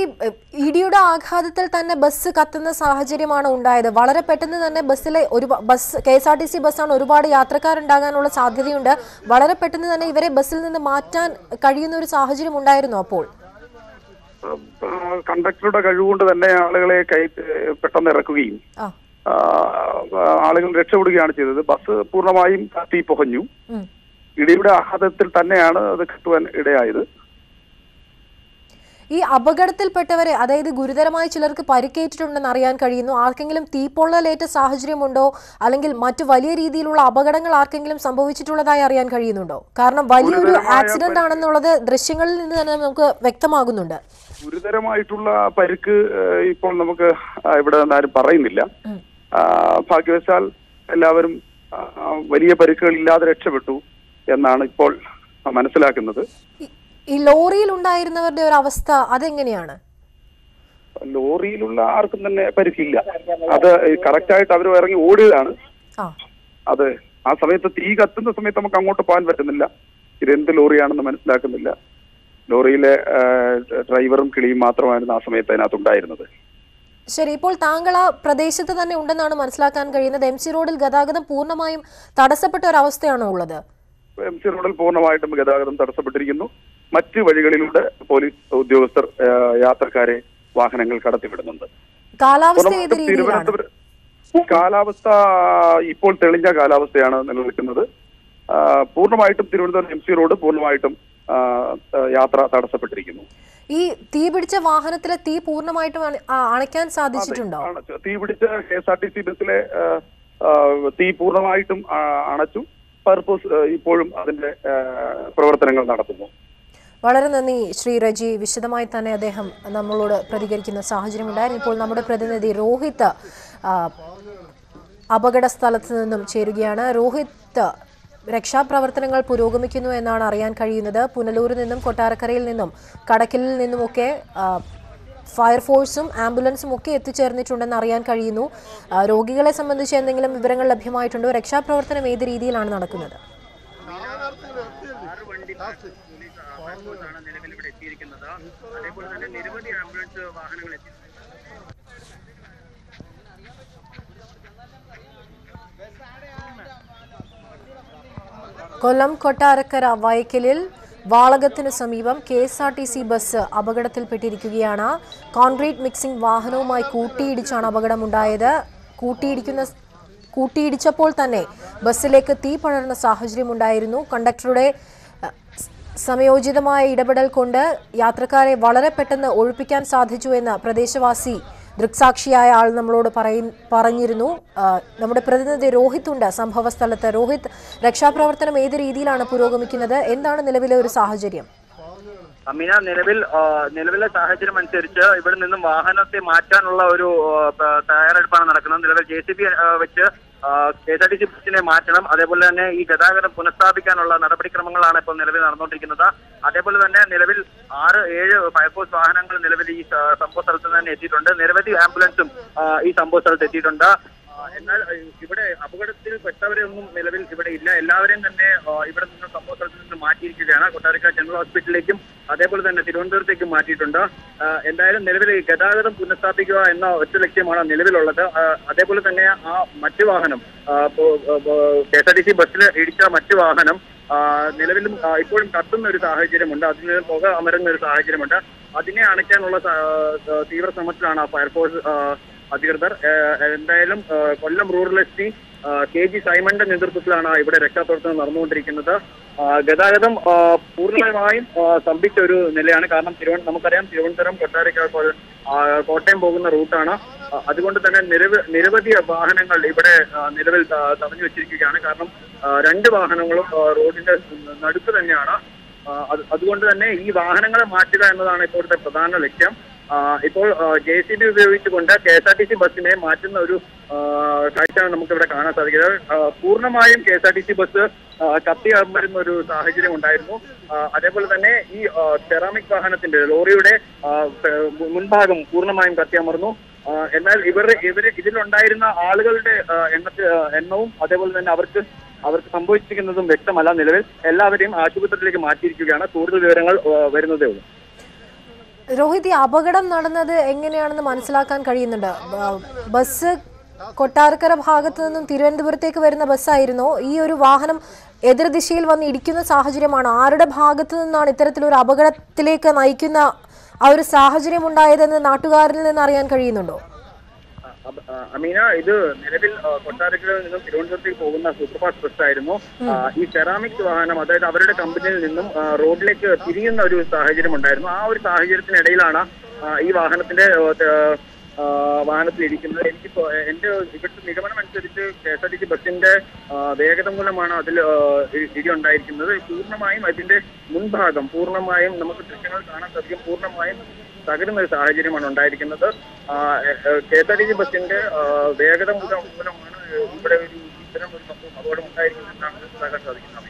ഇടിയുടെ ആഘാതത്തിൽ തന്നെ ബസ് കത്തുന്ന സാഹചര്യമാണ് ഉണ്ടായത്. വളരെ പെട്ടെന്ന് തന്നെ ബസ്സിലെ KSRTC ബസ്സാണ്, ഒരുപാട് യാത്രക്കാരുണ്ടാകാനുള്ള സാധ്യതയുണ്ട്. വളരെ പെട്ടെന്ന് തന്നെ ഇവരെ ബസ്സിൽ നിന്ന് മാറ്റാൻ കഴിയുന്ന ഒരു സാഹചര്യം ഉണ്ടായിരുന്നു. അപ്പോൾ കണ്ടക്ടറുടെ കഴിവുകൊണ്ട് തന്നെ ആളുകളെ പെട്ടെന്ന് ഇറക്കുകയും ആളുകൾ രക്ഷപ്പെടുകയാണ് ചെയ്തത്. ബസ് പൂർണ്ണമായും കത്തി പുകഞ്ഞു. ഇടിയുടെ ആഘാതത്തിൽ തന്നെയാണ് അത് കത്തുവാൻ ഇടയായത്. ഈ അപകടത്തിൽപ്പെട്ടവരെ, അതായത് ഗുരുതരമായി ചിലർക്ക് പരിക്കേറ്റിട്ടുണ്ടെന്ന് അറിയാൻ കഴിയുന്നു. ആർക്കെങ്കിലും തീപ്പൊള്ളലേറ്റ സാഹചര്യമുണ്ടോ, അല്ലെങ്കിൽ മറ്റു വലിയ രീതിയിലുള്ള അപകടങ്ങൾ ആർക്കെങ്കിലും സംഭവിച്ചിട്ടുള്ളതായി അറിയാൻ കഴിയുന്നുണ്ടോ? കാരണം വലിയൊരു ആക്സിഡന്റ് ആണെന്നുള്ളത് ദൃശ്യങ്ങളിൽ നിന്ന് തന്നെ നമുക്ക് വ്യക്തമാകുന്നുണ്ട്. ഗുരുതരമായിട്ടുള്ള പരിക്ക് ഇപ്പോൾ നമുക്ക് ഇവിടെ ആരും പറയുന്നില്ല. ഭാഗ്യവശാൽ എല്ലാവരും വലിയ പരിക്കുകൾ ഇല്ലാതെ രക്ഷപ്പെട്ടു എന്നാണ് ഇപ്പോൾ മനസ്സിലാക്കുന്നത്. ഈ ലോറിയിൽ ഉണ്ടായിരുന്നവരുടെ ഒരു അവസ്ഥ അതെങ്ങനെയാണ്? ലോറിയിലുള്ള ആർക്കും തന്നെ പരിക്കില്ല. അത് കറക്റ്റായിട്ട് അവർ ഇറങ്ങി ഓടുകയാണ്. അത് ആ സമയത്ത് തീ കത്തുന്ന സമയത്ത് നമുക്ക് അങ്ങോട്ട് പോകാൻ പറ്റുന്നില്ല. ഇതെന്ത് ലോറിയാണെന്ന് മനസ്സിലാക്കുന്നില്ല. ലോറിയിലെ ഡ്രൈവറും കിളിയും മാത്രമായിരുന്നു ആ സമയത്ത് അതിനകത്ത് ഉണ്ടായിരുന്നത്. ശരി, ഇപ്പോൾ താങ്കൾ ആ പ്രദേശത്ത് തന്നെ ഉണ്ടെന്നാണ് മനസ്സിലാക്കാൻ കഴിയുന്നത്. MC റോഡിൽ ഗതാഗതം പൂർണ്ണമായും തടസ്സപ്പെട്ട ഒരവസ്ഥയാണോ ഉള്ളത്? MC റോഡിൽ പൂർണ്ണമായിട്ടും ഗതാഗതം തടസ്സപ്പെട്ടിരിക്കുന്നു. മറ്റ് വഴികളിലൂടെ പോലീസ് ഉദ്യോഗസ്ഥർ യാത്രക്കാരെ വാഹനങ്ങൾ കടത്തിവിടുന്നുണ്ട്. കാലാവസ്ഥ ഇപ്പോൾ തെളിഞ്ഞ കാലാവസ്ഥയാണ് നിലനിൽക്കുന്നത്. പൂർണ്ണമായിട്ടും തിരുവനന്തപുരം MC റോഡ് പൂർണ്ണമായിട്ടും യാത്ര തടസ്സപ്പെട്ടിരിക്കുന്നു. ഈ തീ പിടിച്ച വാഹനത്തിലെ തീ പൂർണ്ണമായിട്ടും അണയ്ക്കാൻ സാധിച്ചിട്ടുണ്ടോ? തീ പിടിച്ച KSRTC ബസ്സിലെ തീ പൂർണ്ണമായിട്ടും അണച്ചു. പർപ്പസ് ഇപ്പോഴും അതിന്റെ പ്രവർത്തനങ്ങൾ നടത്തുന്നു. വളരെ നന്ദി ശ്രീ റജി. വിശദമായി തന്നെ അദ്ദേഹം നമ്മളോട് പ്രതികരിക്കുന്ന സാഹചര്യം ഉണ്ടായിരുന്നു. ഇപ്പോൾ നമ്മുടെ പ്രതിനിധി രോഹിത് അപകട സ്ഥലത്ത് നിന്നും ചേരുകയാണ്. രോഹിത്, രക്ഷാപ്രവർത്തനങ്ങൾ പുരോഗമിക്കുന്നു എന്നാണ് അറിയാൻ കഴിയുന്നത്. പുനലൂരിൽ നിന്നും കൊട്ടാരക്കരയിൽ നിന്നും കടക്കലിൽ നിന്നുമൊക്കെ ഫയർഫോഴ്സും ആംബുലൻസും ഒക്കെ എത്തിച്ചേർന്നിട്ടുണ്ടെന്ന് അറിയാൻ കഴിയുന്നു. രോഗികളെ സംബന്ധിച്ച് എന്തെങ്കിലും വിവരങ്ങൾ ലഭ്യമായിട്ടുണ്ടോ? രക്ഷാപ്രവർത്തനം ഏത് രീതിയിലാണ് നടക്കുന്നത്? അതേപോലെ തന്നെ നിരവധി ആംബുലൻസ് വാഹനങ്ങൾ എത്തി. കൊല്ലം കൊട്ടാരക്കര വയക്കലിൽ വാളകത്തിന് സമീപം KSRTC ബസ് അപകടത്തിൽപ്പെട്ടിരിക്കുകയാണ്. കോൺക്രീറ്റ് മിക്സിംഗ് വാഹനവുമായി കൂട്ടിയിടിച്ചാണ് അപകടമുണ്ടായത്. കൂട്ടിയിടിച്ചപ്പോൾ തന്നെ ബസ്സിലേക്ക് തീ പടർന്ന സാഹചര്യമുണ്ടായിരുന്നു. കണ്ടക്ടറുടെ സമയോചിതമായ ഇടപെടൽ കൊണ്ട് യാത്രക്കാരെ വളരെ പെട്ടെന്ന് ഒഴിപ്പിക്കാൻ സാധിച്ചു എന്ന് പ്രദേശവാസി ദൃക്സാക്ഷിയായ ആൾ നമ്മളോട് പറഞ്ഞിരുന്നു. നമ്മുടെ പ്രതിനിധി രോഹിത് ഉണ്ട് സംഭവ സ്ഥലത്ത്. രോഹിത്, രക്ഷാപ്രവർത്തനം ഏത് രീതിയിലാണ് പുരോഗമിക്കുന്നത്? എന്താണ് നിലവിലെ ഒരു സാഹചര്യം? അമീന, നിലവിലെ സാഹചര്യം അനുസരിച്ച് ഇവിടെ നിന്നും വാഹനത്തെ മാറ്റാനുള്ള ഒരു തയ്യാറെടുപ്പാണ് നടക്കുന്നത്. നിലവിൽ JCB വെച്ച് KSRTC ബസ്സിനെ മാറ്റണം. അതേപോലെ തന്നെ ഈ ഗതാഗതം പുനഃസ്ഥാപിക്കാനുള്ള നടപടിക്രമങ്ങളാണ് ഇപ്പോൾ നിലവിൽ നടന്നുകൊണ്ടിരിക്കുന്നത്. അതേപോലെ തന്നെ നിലവിൽ 6-7 ഫയർഫോഴ്സ് വാഹനങ്ങൾ നിലവിൽ ഈ സംഭവ സ്ഥലത്ത് തന്നെ എത്തിയിട്ടുണ്ട്. നിരവധി ആംബുലൻസും ഈ സംഭവ സ്ഥലത്ത് എത്തിയിട്ടുണ്ട്. എന്നാൽ ഇവിടെ അപകടത്തിൽ പെട്ടവരൊന്നും നിലവിൽ ഇവിടെ ഇല്ല. എല്ലാവരെയും തന്നെ ഇവിടെ നിന്ന് സംഭവ സ്ഥലത്ത് നിന്ന് മാറ്റിയിരിക്കുകയാണ്. കൊട്ടാരക്കര ജനറൽ ഹോസ്പിറ്റലിലേക്കും അതേപോലെ തന്നെ തിരുവനന്തപുരത്തേക്കും മാറ്റിയിട്ടുണ്ട്. എന്തായാലും നിലവിൽ ഗതാഗതം പുനഃസ്ഥാപിക്കുക എന്ന ഒറ്റ ലക്ഷ്യമാണ് നിലവിലുള്ളത്. അതേപോലെ തന്നെ ആ മറ്റു വാഹനം KSRTC ബസ്സിൽ ഇടിച്ച മറ്റു വാഹനം നിലവിലും ഇപ്പോഴും കത്തുന്ന ഒരു സാഹചര്യമുണ്ട്. അതിൽ നിന്ന് പുക അമരുന്ന ഒരു സാഹചര്യമുണ്ട്. അതിനെ അണയ്ക്കാനുള്ള തീവ്ര ശ്രമത്തിലാണ് ഫയർഫോഴ്സ് അധികൃതർ. എന്തായാലും കൊല്ലം റൂറൽ SP KG സൈമന്റെ നേതൃത്വത്തിലാണ് ഇവിടെ രക്ഷാപ്രവർത്തനം നടന്നുകൊണ്ടിരിക്കുന്നത്. ഗതാഗതം പൂർണ്ണമായും സ്തംഭിച്ച ഒരു നിലയാണ്. കാരണം നമുക്കറിയാം തിരുവനന്തപുരം കൊട്ടാരക്കര കോട്ടയം പോകുന്ന റൂട്ടാണ്. അതുകൊണ്ട് തന്നെ നിരവധി വാഹനങ്ങൾ ഇവിടെ നിലവിൽ തടഞ്ഞു വെച്ചിരിക്കുകയാണ്. കാരണം 2 വാഹനങ്ങളും റോഡിന്റെ നടുക്ക് തന്നെയാണ്. അതുകൊണ്ട് തന്നെ ഈ വാഹനങ്ങളെ മാറ്റുക എന്നതാണ് ഇപ്പോഴത്തെ പ്രധാന ലക്ഷ്യം. ഇപ്പോൾ JCB ഉപയോഗിച്ചുകൊണ്ട് KSRTC ബസ്സിനെ മാറ്റുന്ന ഒരു കാഴ്ചയാണ് നമുക്കിവിടെ കാണാൻ സാധിക്കുന്നത്. പൂർണ്ണമായും KSRTC ബസ് കത്തി അമരുന്ന ഒരു സാഹചര്യം ഉണ്ടായിരുന്നു. അതേപോലെ തന്നെ ഈ സെറാമിക് വാഹനത്തിന്റെ ലോറിയുടെ മുൻഭാഗം പൂർണ്ണമായും കത്തി അമർന്നു. എന്നാൽ ഇതിലുണ്ടായിരുന്ന ആളുകളുടെ എണ്ണവും അതേപോലെ തന്നെ അവർക്ക് സംഭവിച്ചിരിക്കുന്നതും വ്യക്തമല്ല. നിലവിൽ എല്ലാവരെയും ആശുപത്രിയിലേക്ക് മാറ്റിയിരിക്കുകയാണ്. കൂടുതൽ വിവരങ്ങൾ വരുന്നതേ ഉള്ളൂ. രോഹിത്, ഈ അപകടം നടന്നത് എങ്ങനെയാണെന്ന് മനസ്സിലാക്കാൻ കഴിയുന്നുണ്ട്? ബസ് കൊട്ടാരക്കര ഭാഗത്തു നിന്നും തിരുവനന്തപുരത്തേക്ക് വരുന്ന ബസ്സായിരുന്നോ? ഈ ഒരു വാഹനം എതിർദിശയിൽ വന്ന് ഇടിക്കുന്ന സാഹചര്യമാണ്. ആരുടെ ഭാഗത്തു നിന്നാണ് ഇത്തരത്തിലൊരു അപകടത്തിലേക്ക് നയിക്കുന്ന ആ ഒരു സാഹചര്യം ഉണ്ടായതെന്ന് നാട്ടുകാരിൽ നിന്ന് അറിയാൻ കഴിയുന്നുണ്ടോ? അമീന, ഇത് നിലവിൽ കൊട്ടാരക്കരയിൽ നിന്നും തിരുവനന്തപുരത്തേക്ക് പോകുന്ന സൂപ്പർഫാസ്റ്റ് ബസ് ആയിരുന്നു. ഈ സെറാമിക് വാഹനം, അതായത് അവരുടെ കമ്പനിയിൽ നിന്നും റോഡിലേക്ക് തിരിയുന്ന ഒരു സാഹചര്യം ഉണ്ടായിരുന്നു. ആ ഒരു സാഹചര്യത്തിനിടയിലാണ് ഈ വാഹനത്തിലിരിക്കുന്നത്. എന്റെ ഇവിടുത്തെ നിഗമനം അനുസരിച്ച് KSRTC ബസിന്റെ വേഗത മൂലമാണ് അതിൽ ഇടി ഉണ്ടായിരിക്കുന്നത്. പൂർണ്ണമായും അതിന്റെ മുൻഭാഗം പൂർണ്ണമായും നമുക്ക് ദൃശ്യങ്ങൾ കാണാൻ സാധിക്കും. പൂർണ്ണമായും തകരുന്ന ഒരു സാഹചര്യമാണ് ഉണ്ടായിരിക്കുന്നത്. KSRTC ബസിന്റെ വേഗത മൂലമാണ് ഇവിടെ ഇത്തരം ഒരു സംഭവം അപകടം ഉണ്ടായിരിക്കുന്നതെന്നാണ് മനസ്സിലാക്കാൻ സാധിക്കുന്നത്.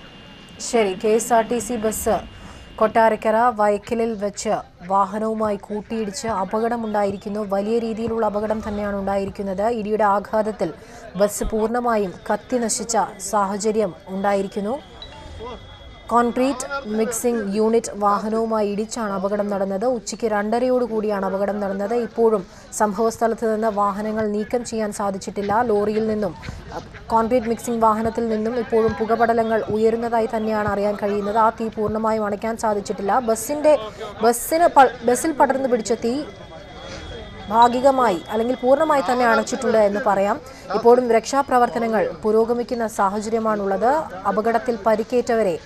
ശരി, KSRTC ബസ് കൊട്ടാരക്കര വയക്കലിൽ വെച്ച് വാഹനവുമായി കൂട്ടിയിടിച്ച് അപകടമുണ്ടായിരിക്കുന്നു. വലിയ രീതിയിലുള്ള അപകടം തന്നെയാണ് ഉണ്ടായിരിക്കുന്നത്. ഇടിയുടെ ആഘാതത്തിൽ ബസ് പൂർണ്ണമായും കത്തി നശിച്ച സാഹചര്യം ഉണ്ടായിരിക്കുന്നു. കോൺക്രീറ്റ് മിക്സിംഗ് യൂണിറ്റ് വാഹനവുമായി ഇടിച്ചാണ് അപകടം നടന്നത്. ഉച്ചയ്ക്ക് 2:30 അപകടം നടന്നത്. ഇപ്പോഴും സംഭവസ്ഥലത്ത് നിന്ന് വാഹനങ്ങൾ നീക്കം ചെയ്യാൻ സാധിച്ചിട്ടില്ല. ലോറിയിൽ നിന്നും കോൺക്രീറ്റ് മിക്സിംഗ് വാഹനത്തിൽ നിന്നും ഇപ്പോഴും പുകപടലങ്ങൾ ഉയരുന്നതായി തന്നെയാണ് അറിയാൻ കഴിയുന്നത്. ആ തീ പൂർണ്ണമായും അണയ്ക്കാൻ സാധിച്ചിട്ടില്ല. ബസ്സിൽ പടർന്നു പിടിച്ച തീ ഭാഗികമായി അല്ലെങ്കിൽ പൂർണ്ണമായി തന്നെ അണച്ചിട്ടുണ്ട് എന്ന് പറയാം. ഇപ്പോഴും രക്ഷാപ്രവർത്തനങ്ങൾ പുരോഗമിക്കുന്ന സാഹചര്യമാണുള്ളത്. അപകടത്തിൽ പരിക്കേറ്റവരെ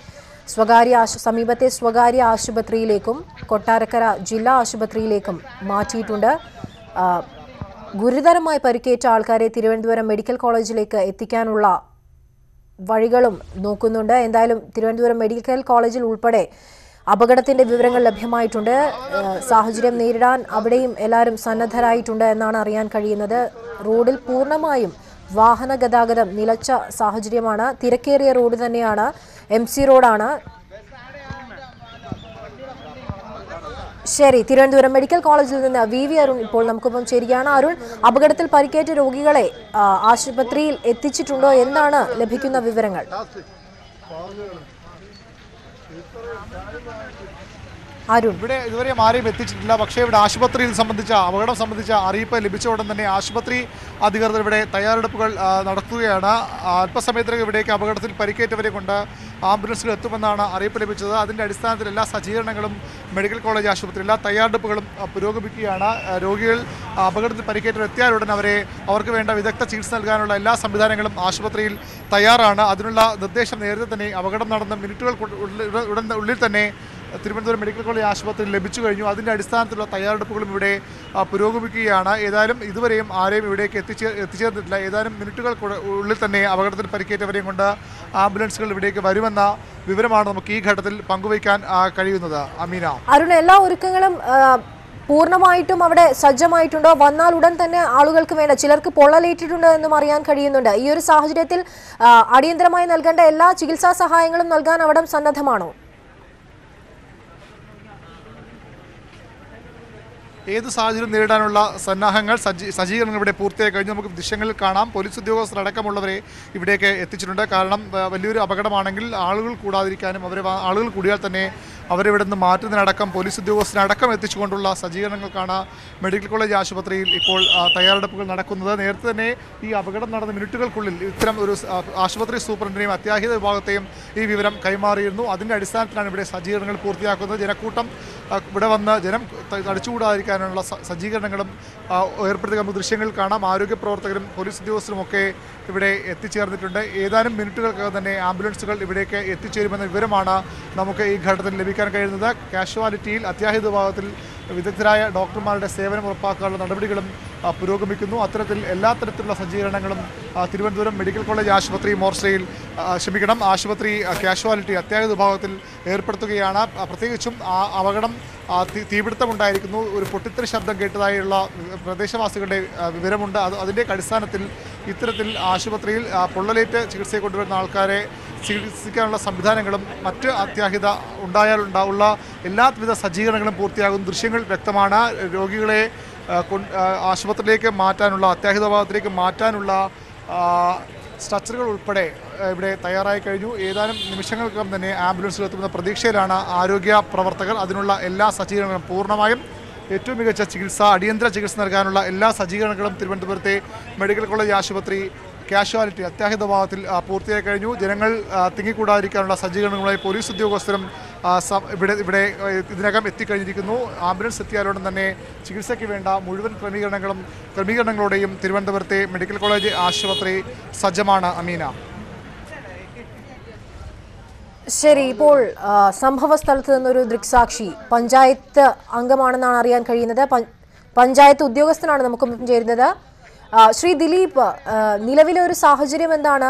സമീപത്തെ സ്വകാര്യ ആശുപത്രിയിലേക്കും കൊട്ടാരക്കര ജില്ലാ ആശുപത്രിയിലേക്കും മാറ്റിയിട്ടുണ്ട്. ഗുരുതരമായി പരിക്കേറ്റ ആൾക്കാരെ തിരുവനന്തപുരം മെഡിക്കൽ കോളേജിലേക്ക് എത്തിക്കാനുള്ള വഴികളും നോക്കുന്നുണ്ട്. എന്തായാലും തിരുവനന്തപുരം മെഡിക്കൽ കോളേജിൽ ഉൾപ്പെടെ അപകടത്തിന്റെ വിവരങ്ങൾ ലഭ്യമായിട്ടുണ്ട്. സാഹചര്യം നേരിടാൻ അവിടെയും എല്ലാവരും സന്നദ്ധരായിട്ടുണ്ട് എന്നാണ് അറിയാൻ കഴിയുന്നത്. റോഡിൽ പൂർണ്ണമായും വാഹന ഗതാഗതം നിലച്ച സാഹചര്യമാണ്. തിരക്കേറിയ റോഡ് തന്നെയാണ്, MC റോഡാണ്. ശരി, തിരുവനന്തപുരം മെഡിക്കൽ കോളേജിൽ നിന്ന് വി അരുൺ ഇപ്പോൾ നമുക്കൊപ്പം ചേരുകയാണ്. അരുൺ, അപകടത്തിൽ പരിക്കേറ്റ രോഗികളെ ആശുപത്രിയിൽ എത്തിച്ചിട്ടുണ്ടോ? എന്താണ് ലഭിക്കുന്ന വിവരങ്ങൾ? ഇവിടെ ഇതുവരെയും ആരെയും എത്തിച്ചിട്ടില്ല. പക്ഷേ ഇവിടെ ആശുപത്രിയിൽ അപകടം സംബന്ധിച്ച അറിയിപ്പ് ലഭിച്ച ഉടൻ തന്നെ ആശുപത്രി അധികൃതർ ഇവിടെ തയ്യാറെടുപ്പുകൾ നടത്തുകയാണ്. അല്പസമയത്തിനകം ഇവിടേക്ക് അപകടത്തിൽ പരിക്കേറ്റവരെ കൊണ്ട് ആംബുലൻസുകൾ എത്തുമെന്നാണ് അറിയിപ്പ് ലഭിച്ചത്. അതിൻ്റെ അടിസ്ഥാനത്തിൽ എല്ലാ സജ്ജീകരണങ്ങളും മെഡിക്കൽ കോളേജ് ആശുപത്രി എല്ലാ തയ്യാറെടുപ്പുകളും പുരോഗമിക്കുകയാണ്. രോഗികൾ അപകടത്തിൽ പരിക്കേറ്റവർ എത്തിയാലുടൻ അവർക്ക് വേണ്ട വിദഗ്ധ ചികിത്സ നൽകാനുള്ള എല്ലാ സംവിധാനങ്ങളും ആശുപത്രിയിൽ തയ്യാറാണ്. അതിനുള്ള നിർദ്ദേശം നേരത്തെ തന്നെ അപകടം നടന്ന മിനിറ്റുകൾക്കുള്ളിൽ തന്നെ തിരുവനന്തപുരം മെഡിക്കൽ കോളേജ് ആശുപത്രിയിൽ ലഭിച്ചു കഴിഞ്ഞു. അതിൻ്റെ അടിസ്ഥാനത്തിലുള്ള തയ്യാറെടുപ്പുകളും ഇവിടെ പുരോഗമിക്കുകയാണ്. ഏതായാലും ഇതുവരെയും ആരെയും ഇവിടേക്ക് എത്തിച്ചേർന്നിട്ടില്ല. ഏതാനും മിനിറ്റുകൾക്കുള്ളിൽ തന്നെ അപകടത്തിൽ പരിക്കേറ്റവരെയും കൊണ്ട് ആംബുലൻസുകൾ ഇവിടേക്ക് വരുമെന്ന വിവരമാണ് നമുക്ക് ഈ ഘട്ടത്തിൽ പങ്കുവയ്ക്കാൻ കഴിയുന്നത്. അമീന, അരുൺ, എല്ലാ ഒരുക്കങ്ങളും പൂർണ്ണമായിട്ടും അവിടെ സജ്ജമായിട്ടുണ്ടോ? വന്നാൽ ഉടൻ തന്നെ ആളുകൾക്ക് വേണ്ട, ചിലർക്ക് പൊള്ളലേറ്റിട്ടുണ്ടോ എന്നും അറിയാൻ കഴിയുന്നുണ്ട്. ഈ ഒരു സാഹചര്യത്തിൽ അടിയന്തരമായി നൽകേണ്ട എല്ലാ ചികിത്സാ സഹായങ്ങളും നൽകാൻ അവിടെ സന്നദ്ധമാണോ? ഏത് സാഹചര്യം നേരിടാനുള്ള സന്നാഹങ്ങൾ സജ്ജീകരണങ്ങൾ ഇവിടെ പൂർത്തിയായി കഴിഞ്ഞു. നമുക്ക് ദൃശ്യങ്ങളിൽ കാണാം. പോലീസ് ഉദ്യോഗസ്ഥരടക്കമുള്ളവരെ ഇവിടേക്ക് എത്തിച്ചിട്ടുണ്ട്. കാരണം വലിയൊരു അപകടമാണെങ്കിൽ ആളുകൾ കൂടാതിരിക്കാനും ആളുകൾ കൂടിയാൽ തന്നെ അവരിവിടെ നിന്ന് മാറ്റുന്നതിനടക്കം പോലീസ് ഉദ്യോഗസ്ഥരടക്കം എത്തിച്ചുകൊണ്ടുള്ള സജ്ജീകരണങ്ങൾക്കാണ് മെഡിക്കൽ കോളേജ് ആശുപത്രിയിൽ ഇപ്പോൾ തയ്യാറെടുപ്പുകൾ നടക്കുന്നത്. നേരത്തെ തന്നെ ഈ അപകടം നടന്ന മിനിറ്റുകൾക്കുള്ളിൽ ഇത്തരം ഒരു ആശുപത്രി സൂപ്രണ്ടിനെയും അത്യാഹിത വിഭാഗത്തെയും ഈ വിവരം കൈമാറിയിരുന്നു. അതിൻ്റെ അടിസ്ഥാനത്തിലാണ് ഇവിടെ സജ്ജീകരണങ്ങൾ പൂർത്തിയാക്കുന്നത്. ജനക്കൂട്ടം ഇവിടെ വന്ന് ജനം തടിച്ചുകൂടാതിരിക്കാനുള്ള സജ്ജീകരണങ്ങളും ഏർപ്പെടുത്തുക. നമുക്ക് ദൃശ്യങ്ങളിൽ കാണാം. ആരോഗ്യ പ്രവർത്തകരും പോലീസ് ഉദ്യോഗസ്ഥരുമൊക്കെ ഇവിടെ എത്തിച്ചേർന്നിട്ടുണ്ട്. ഏതാനും മിനിറ്റുകൾക്കകം തന്നെ ആംബുലൻസുകൾ ഇവിടേക്ക് എത്തിച്ചേരുമെന്ന വിവരമാണ് നമുക്ക് ഈ ഘട്ടത്തിൽ ലഭിക്കാൻ കഴിയുന്നത്. കാഷ്വാലിറ്റിയിൽ അത്യാഹിത വിഭാഗത്തിൽ വിദഗ്ധരായ ഡോക്ടർമാരുടെ സേവനം ഉറപ്പാക്കാനുള്ള നടപടികളും പുരോഗമിക്കുന്നു. അത്തരത്തിൽ എല്ലാ തരത്തിലുള്ള സജ്ജീകരണങ്ങളും തിരുവനന്തപുരം മെഡിക്കൽ കോളേജ് ആശുപത്രി ആശുപത്രി കാഷ്വാലിറ്റി അത്യാഹിത വിഭാഗത്തിൽ ഏർപ്പെടുത്തുകയാണ്. പ്രത്യേകിച്ചും അപകടം തീപിടുത്തമുണ്ടായിരിക്കുന്നു, ഒരു പൊട്ടിത്തെറി ശബ്ദം കേട്ടതായുള്ള പ്രദേശവാസികളുടെ വിവരമുണ്ട്. അതിൻ്റെ അടിസ്ഥാനത്തിൽ ഇത്തരത്തിൽ ആശുപത്രിയിൽ പൊള്ളലേറ്റ് ചികിത്സയെ കൊണ്ടുവരുന്ന ആൾക്കാരെ ചികിത്സിക്കാനുള്ള സംവിധാനങ്ങളും മറ്റ് അത്യാഹിത ഉണ്ടായാലുണ്ടാവുള്ള എല്ലാവിധ സജ്ജീകരണങ്ങളും പൂർത്തിയാകുന്ന ദൃശ്യങ്ങൾ വ്യക്തമാണ്. രോഗികളെ ആശുപത്രിയിലേക്ക് മാറ്റാനുള്ള അത്യാഹിത വിഭാഗത്തിലേക്ക് മാറ്റാനുള്ള സ്ട്രക്ചറുകൾ ഉൾപ്പെടെ ഇവിടെ തയ്യാറായി കഴിഞ്ഞു. ഏതാനും നിമിഷങ്ങൾക്കകം തന്നെ ആംബുലൻസിൽ എത്തുന്ന പ്രതീക്ഷയിലാണ് ആരോഗ്യ പ്രവർത്തകർ. അതിനുള്ള എല്ലാ സജ്ജീകരണങ്ങളും പൂർണ്ണമായും ഏറ്റവും മികച്ച അടിയന്തര ചികിത്സ നൽകാനുള്ള എല്ലാ സജ്ജീകരണങ്ങളും തിരുവനന്തപുരത്തെ മെഡിക്കൽ കോളേജ് ആശുപത്രി കാഷ്വാലിറ്റി അത്യാഹിത വിഭാഗത്തിൽ പൂർത്തിയായി കഴിഞ്ഞു. ജനങ്ങൾ തിങ്ങിക്കൂടാതിരിക്കാനുള്ള സജ്ജീകരണങ്ങളുമായി പോലീസ് ഉദ്യോഗസ്ഥരും ഇവിടെ ഇതിനകം എത്തിക്കഴിഞ്ഞിരിക്കുന്നു. ആംബുലൻസ് എത്തിയാലുടൻ തന്നെ ചികിത്സയ്ക്ക് വേണ്ട മുഴുവൻ ക്രമീകരണങ്ങളോടെയും തിരുവനന്തപുരത്തെ മെഡിക്കൽ കോളേജ് ആശുപത്രി സജ്ജമാണ്. അമീന, ശരി, ഇപ്പോൾ സംഭവ സ്ഥലത്ത് നിന്നൊരു ദൃക്സാക്ഷി പഞ്ചായത്ത് അംഗമാണെന്നാണ് അറിയാൻ കഴിയുന്നത്. പഞ്ചായത്ത് ഉദ്യോഗസ്ഥനാണ് നമുക്കൊപ്പം ചേരുന്നത്. ശ്രീ ദിലീപ്, നിലവിലെ ഒരു സാഹചര്യം എന്താണ്?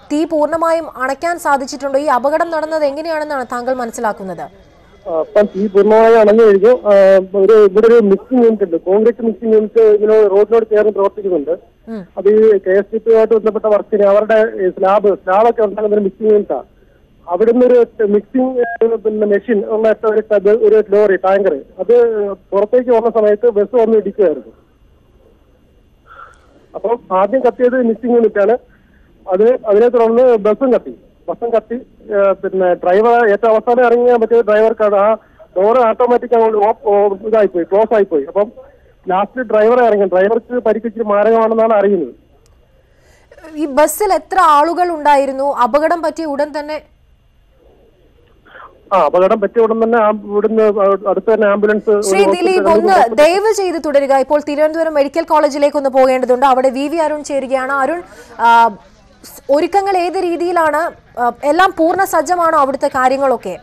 തീ പൂർണ്ണമായും അണയ്ക്കാൻ സാധിച്ചിട്ടുണ്ടോ? ഈ അപകടം നടന്നത് എങ്ങനെയാണെന്നാണ് താങ്കൾ മനസ്സിലാക്കുന്നത്? തീ പൂർണ്ണമായി അണഞ്ഞു കഴിഞ്ഞു. ഇവിടെ ഒരു മിക്സിംഗ് യൂണിറ്റ് ഉണ്ട്, കോൺക്രീറ്റ് മിക്സിംഗ് യൂണിറ്റ് ഇങ്ങനെ റോഡിനോട് ചേർന്ന് പ്രവർത്തിക്കുന്നുണ്ട്. അത് ഈ KSTP-യുമായിട്ട് ബന്ധപ്പെട്ട വർക്കിന് അവരുടെ സ്ലാബൊക്കെ ഉണ്ടാകുന്ന മിക്സിംഗ് യൂണിറ്റാണ്. അവിടുന്ന് ഒരു മിക്സിംഗ് മെഷീൻ ഉള്ള ഒരു ലോറി ടാങ്കർ അത് പുറത്തേക്ക് വന്ന സമയത്ത് ബസ് വന്ന് ഇടിക്കുകയായിരുന്നു. അപ്പം ആദ്യം കത്തിയത് മിക്സിംഗ് യൂണിറ്റാണ്. അതിനെ തുടർന്ന് ബസ്സും കത്തി. ഡ്രൈവർ ഏറ്റവും അവസാനം ഇറങ്ങിയ മറ്റേ ഡ്രൈവർക്കാണ് ആ ഡോറ് ഓട്ടോമാറ്റിക് അങ്ങോട്ട് ക്ലോസ് ആയിപ്പോയി. അപ്പം ലാസ്റ്റ് ഡ്രൈവറെ ഇറങ്ങി. ഡ്രൈവർക്ക് പരിക്കിച്ചിട്ട് മാരകമാണെന്നാണ് അറിയുന്നത്. ഈ ബസ്സിൽ എത്ര ആളുകൾ ഉണ്ടായിരുന്നു? അപകടം പറ്റിയ ഉടൻ തന്നെ ഇവിടുന്ന് അടുത്ത് തന്നെ ആംബുലൻസ്. ശ്രീ ദിലീപ്, ഒന്ന് ദയവ് ചെയ്ത് തുടരുക. ഇപ്പോൾ തിരുവനന്തപുരം മെഡിക്കൽ കോളേജിലേക്ക് ഒന്ന് പോകേണ്ടതുണ്ട്. അവിടെ വി അരുൺ ചേരുകയാണ്. അരുൺ, ഒരുക്കങ്ങൾ ഏത് രീതിയിലാണ്? എല്ലാം പൂർണ്ണ സജ്ജമാണോ അവിടുത്തെ കാര്യങ്ങളൊക്കെ?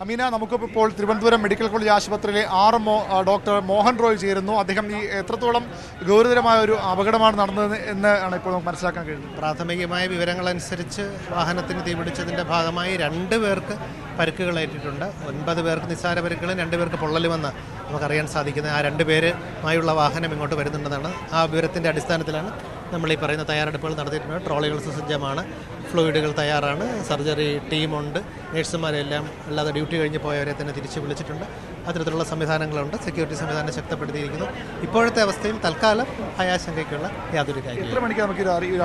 അമീന, നമുക്കിപ്പോൾ തിരുവനന്തപുരം മെഡിക്കൽ കോളേജ് ആശുപത്രിയിലെ RMO ഡോക്ടർ മോഹൻ റോയ് ചേരുന്നു. അദ്ദേഹം ഈ എത്രത്തോളം ഗൗരവതരമായ ഒരു അപകടമാണ് നടന്നത് എന്ന് ആണ് ഇപ്പോൾ നമുക്ക് മനസ്സിലാക്കാൻ കഴിയുന്നത്. പ്രാഥമികമായ വിവരങ്ങളനുസരിച്ച് വാഹനത്തിന് തീപിടിച്ചതിൻ്റെ ഭാഗമായി 2 പേർക്ക് പരിക്കുകളേറ്റിട്ടുണ്ട്. 9 പേർക്ക് നിസ്സാര പരിക്കുകളും 2 പേർക്ക് പൊള്ളലുമെന്ന് നമുക്കറിയാൻ സാധിക്കുന്നത്. ആ 2 പേരുമായുള്ള വാഹനം ഇങ്ങോട്ട് വരുന്നുണ്ടെന്നാണ്. ആ വിവരത്തിൻ്റെ അടിസ്ഥാനത്തിലാണ് നമ്മൾ ഈ പറയുന്ന തയ്യാറെടുപ്പുകൾ നടത്തിയിട്ടുണ്ട്. ട്രോളികൾ സുസജ്ജമാണ്, ഫ്ലൂയിഡുകൾ തയ്യാറാണ്. സർജറി ടീമുണ്ട്, നഴ്സുമാരെല്ലാം അല്ലാതെ ഡ്യൂട്ടി കഴിഞ്ഞ് പോയവരെ തന്നെ തിരിച്ച് വിളിച്ചിട്ടുണ്ട്. അത്തരത്തിലുള്ള സംവിധാനങ്ങളുണ്ട്. സെക്യൂരിറ്റി സംവിധാനം ശക്തപ്പെടുത്തിയിരിക്കുന്നു. ഇപ്പോഴത്തെ അവസ്ഥയിൽ തൽക്കാലം ഭയാശങ്കയ്ക്കുള്ള യാതൊരു കാര്യമില്ല.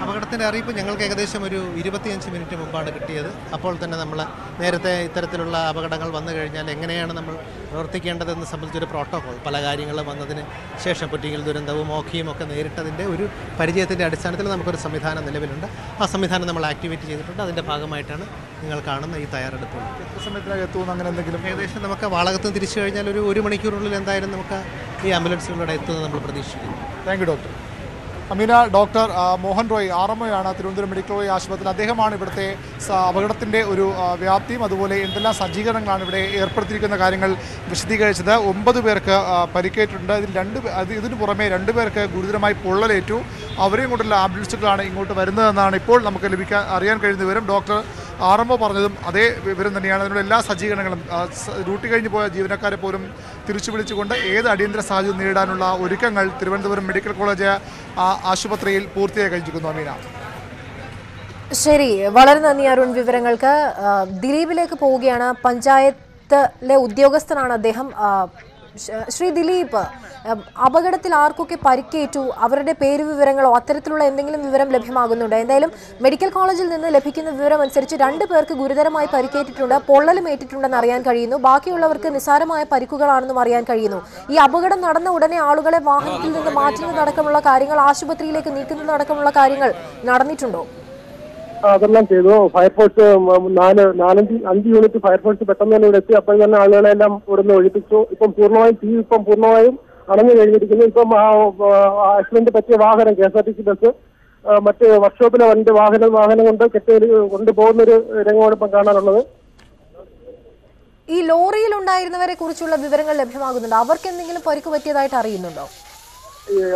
അപകടത്തിൻ്റെ അറിയിപ്പ് ഞങ്ങൾക്ക് ഏകദേശം ഒരു 25 മിനിറ്റ് മുമ്പാണ് കിട്ടിയത്. അപ്പോൾ തന്നെ നമ്മൾ നേരത്തെ ഇത്തരത്തിലുള്ള അപകടങ്ങൾ വന്നു കഴിഞ്ഞാൽ എങ്ങനെയാണ് നമ്മൾ പ്രവർത്തിക്കേണ്ടതെന്ന് സംബന്ധിച്ചൊരു പ്രോട്ടോകോൾ പല കാര്യങ്ങളും വന്നതിന് ശേഷം പുറ്റിങ്ങൽ ദുരന്തവും ഓഖിയും ഒക്കെ നേരിട്ടതിൻ്റെ ഒരു പരിചയത്തിൻ്റെ അടിസ്ഥാനത്തിൽ നമുക്കൊരു സംവിധാനം നിലവിലുണ്ട്. ആ സംവിധാനം നമ്മൾ ആക്ടിവേറ്റ് ചെയ്തിട്ടുണ്ട്. അതിൻ്റെ ഭാഗമായിട്ടാണ് നിങ്ങൾ കാണുന്ന ഈ തയ്യാറെടുപ്പുകൾ. എത്ര സമയത്തിനകം എത്തുമെന്ന് അങ്ങനെ എന്തെങ്കിലും? ഏകദേശം നമുക്ക് വാളകത്ത് തിരിച്ചു കഴിഞ്ഞാൽ ഒരു മണിക്കൂറിനുള്ളിൽ എന്തായാലും നമുക്ക് ഈ ആംബുലൻസുകളിലൂടെ എത്തുന്നത് നമ്മൾ പ്രതീക്ഷിക്കുന്നു. Thank you doctor. Ameena, doctor Mohan Roy RMO ആണ് തിരുവനന്തപുരം മെഡിക്കൽ കോളേജ് ആശുപത്രിയിൽ. അദ്ദേഹമാണ് ഇവിടുത്തെ അപകടത്തിൻ്റെ ഒരു വ്യാപ്തിയും അതുപോലെ എന്തെല്ലാം സജ്ജീകരണങ്ങളാണ് ഇവിടെ ഏർപ്പെടുത്തിയിരിക്കുന്ന കാര്യങ്ങൾ വിശദീകരിച്ചത്. 9 പേർക്ക് പരിക്കേറ്റിട്ടുണ്ട്. ഇതിന് പുറമെ 2 പേർക്ക് ഗുരുതരമായി പൊള്ളലേറ്റു. അവരെയും കൊണ്ടുള്ള ആംബുലൻസുകളാണ് ഇങ്ങോട്ട് വരുന്നതെന്നാണ് ഇപ്പോൾ നമുക്ക് അറിയാൻ കഴിയുന്ന വിവരം. ഡോക്ടർ RMO പറഞ്ഞതും അതേ വിവരം തന്നെയാണ്. അതിനുള്ള എല്ലാ സജ്ജീകരണങ്ങളും ഡ്യൂട്ടി കഴിഞ്ഞ് പോയ ജീവനക്കാരെ പോലും തിരിച്ചു വിളിച്ചുകൊണ്ട് ഏത് അടിയന്തര സാഹചര്യം നേരിടാനുള്ള ഒരുക്കങ്ങൾ തിരുവനന്തപുരം മെഡിക്കൽ കോളേജ് ആശുപത്രിയിൽ പൂർത്തിയായി കഴിഞ്ഞിരിക്കുന്നു. അമീന, ശരി, വളരെ നന്ദി അരുൺ വിവരങ്ങൾക്ക്. ദിലീപിലേക്ക് പോവുകയാണ്. പഞ്ചായത്തിലെ ഉദ്യോഗസ്ഥനാണ് അദ്ദേഹം. ശ്രീ ദിലീപ്, അപകടത്തിൽ ആർക്കൊക്കെ പരിക്കേറ്റു, അവരുടെ പേര് വിവരങ്ങളോ അത്തരത്തിലുള്ള എന്തെങ്കിലും വിവരം ലഭ്യമാകുന്നുണ്ടോ? എന്തായാലും മെഡിക്കൽ കോളേജിൽ നിന്ന് ലഭിക്കുന്ന വിവരം അനുസരിച്ച് 2 പേർക്ക് ഗുരുതരമായി പരിക്കേറ്റിട്ടുണ്ട്, പൊള്ളലും ഏറ്റിട്ടുണ്ടെന്ന് അറിയാൻ കഴിയുന്നു. ബാക്കിയുള്ളവർക്ക് നിസ്സാരമായ പരിക്കുകളാണെന്നും അറിയാൻ കഴിയുന്നു. ഈ അപകടം നടന്ന ഉടനെ ആളുകളെ വാഹനത്തിൽ നിന്ന് മാറ്റുന്നതടക്കമുള്ള കാര്യങ്ങൾ, ആശുപത്രിയിലേക്ക് നീക്കുന്നതടക്കമുള്ള കാര്യങ്ങൾ നടന്നിട്ടുണ്ടോ? അതെല്ലാം ചെയ്തു. ഫയർഫോഴ്സ് 5 യൂണിറ്റ് ഫയർഫോഴ്സ് പെട്ടെന്ന് തന്നെ ഇവിടെ എത്തി. അപ്പോൾ തന്നെ ആളുകളെല്ലാം ഇവിടുന്ന് ഒഴിപ്പിച്ചു. ഇപ്പം പൂർണ്ണമായും അണഞ്ഞു കഴിഞ്ഞിരിക്കുന്നു. ഇപ്പം ആക്സിഡന്റ് പറ്റിയ വാഹനം KSRTC ബസ് മറ്റ് വർക്ക്ഷോപ്പിലെ വാഹനം കൊണ്ട് കൊണ്ടുപോകുന്നൊരു രംഗമാണ് ഇപ്പം കാണാനുള്ളത്. ഈ ലോറിയിൽ ഉണ്ടായിരുന്നവരെ കുറിച്ചുള്ള വിവരങ്ങൾ ലഭ്യമാകുന്നുണ്ടോ? അവർക്ക് എന്തെങ്കിലും പരിക്ക് പറ്റിയതായിട്ട് അറിയുന്നുണ്ടോ?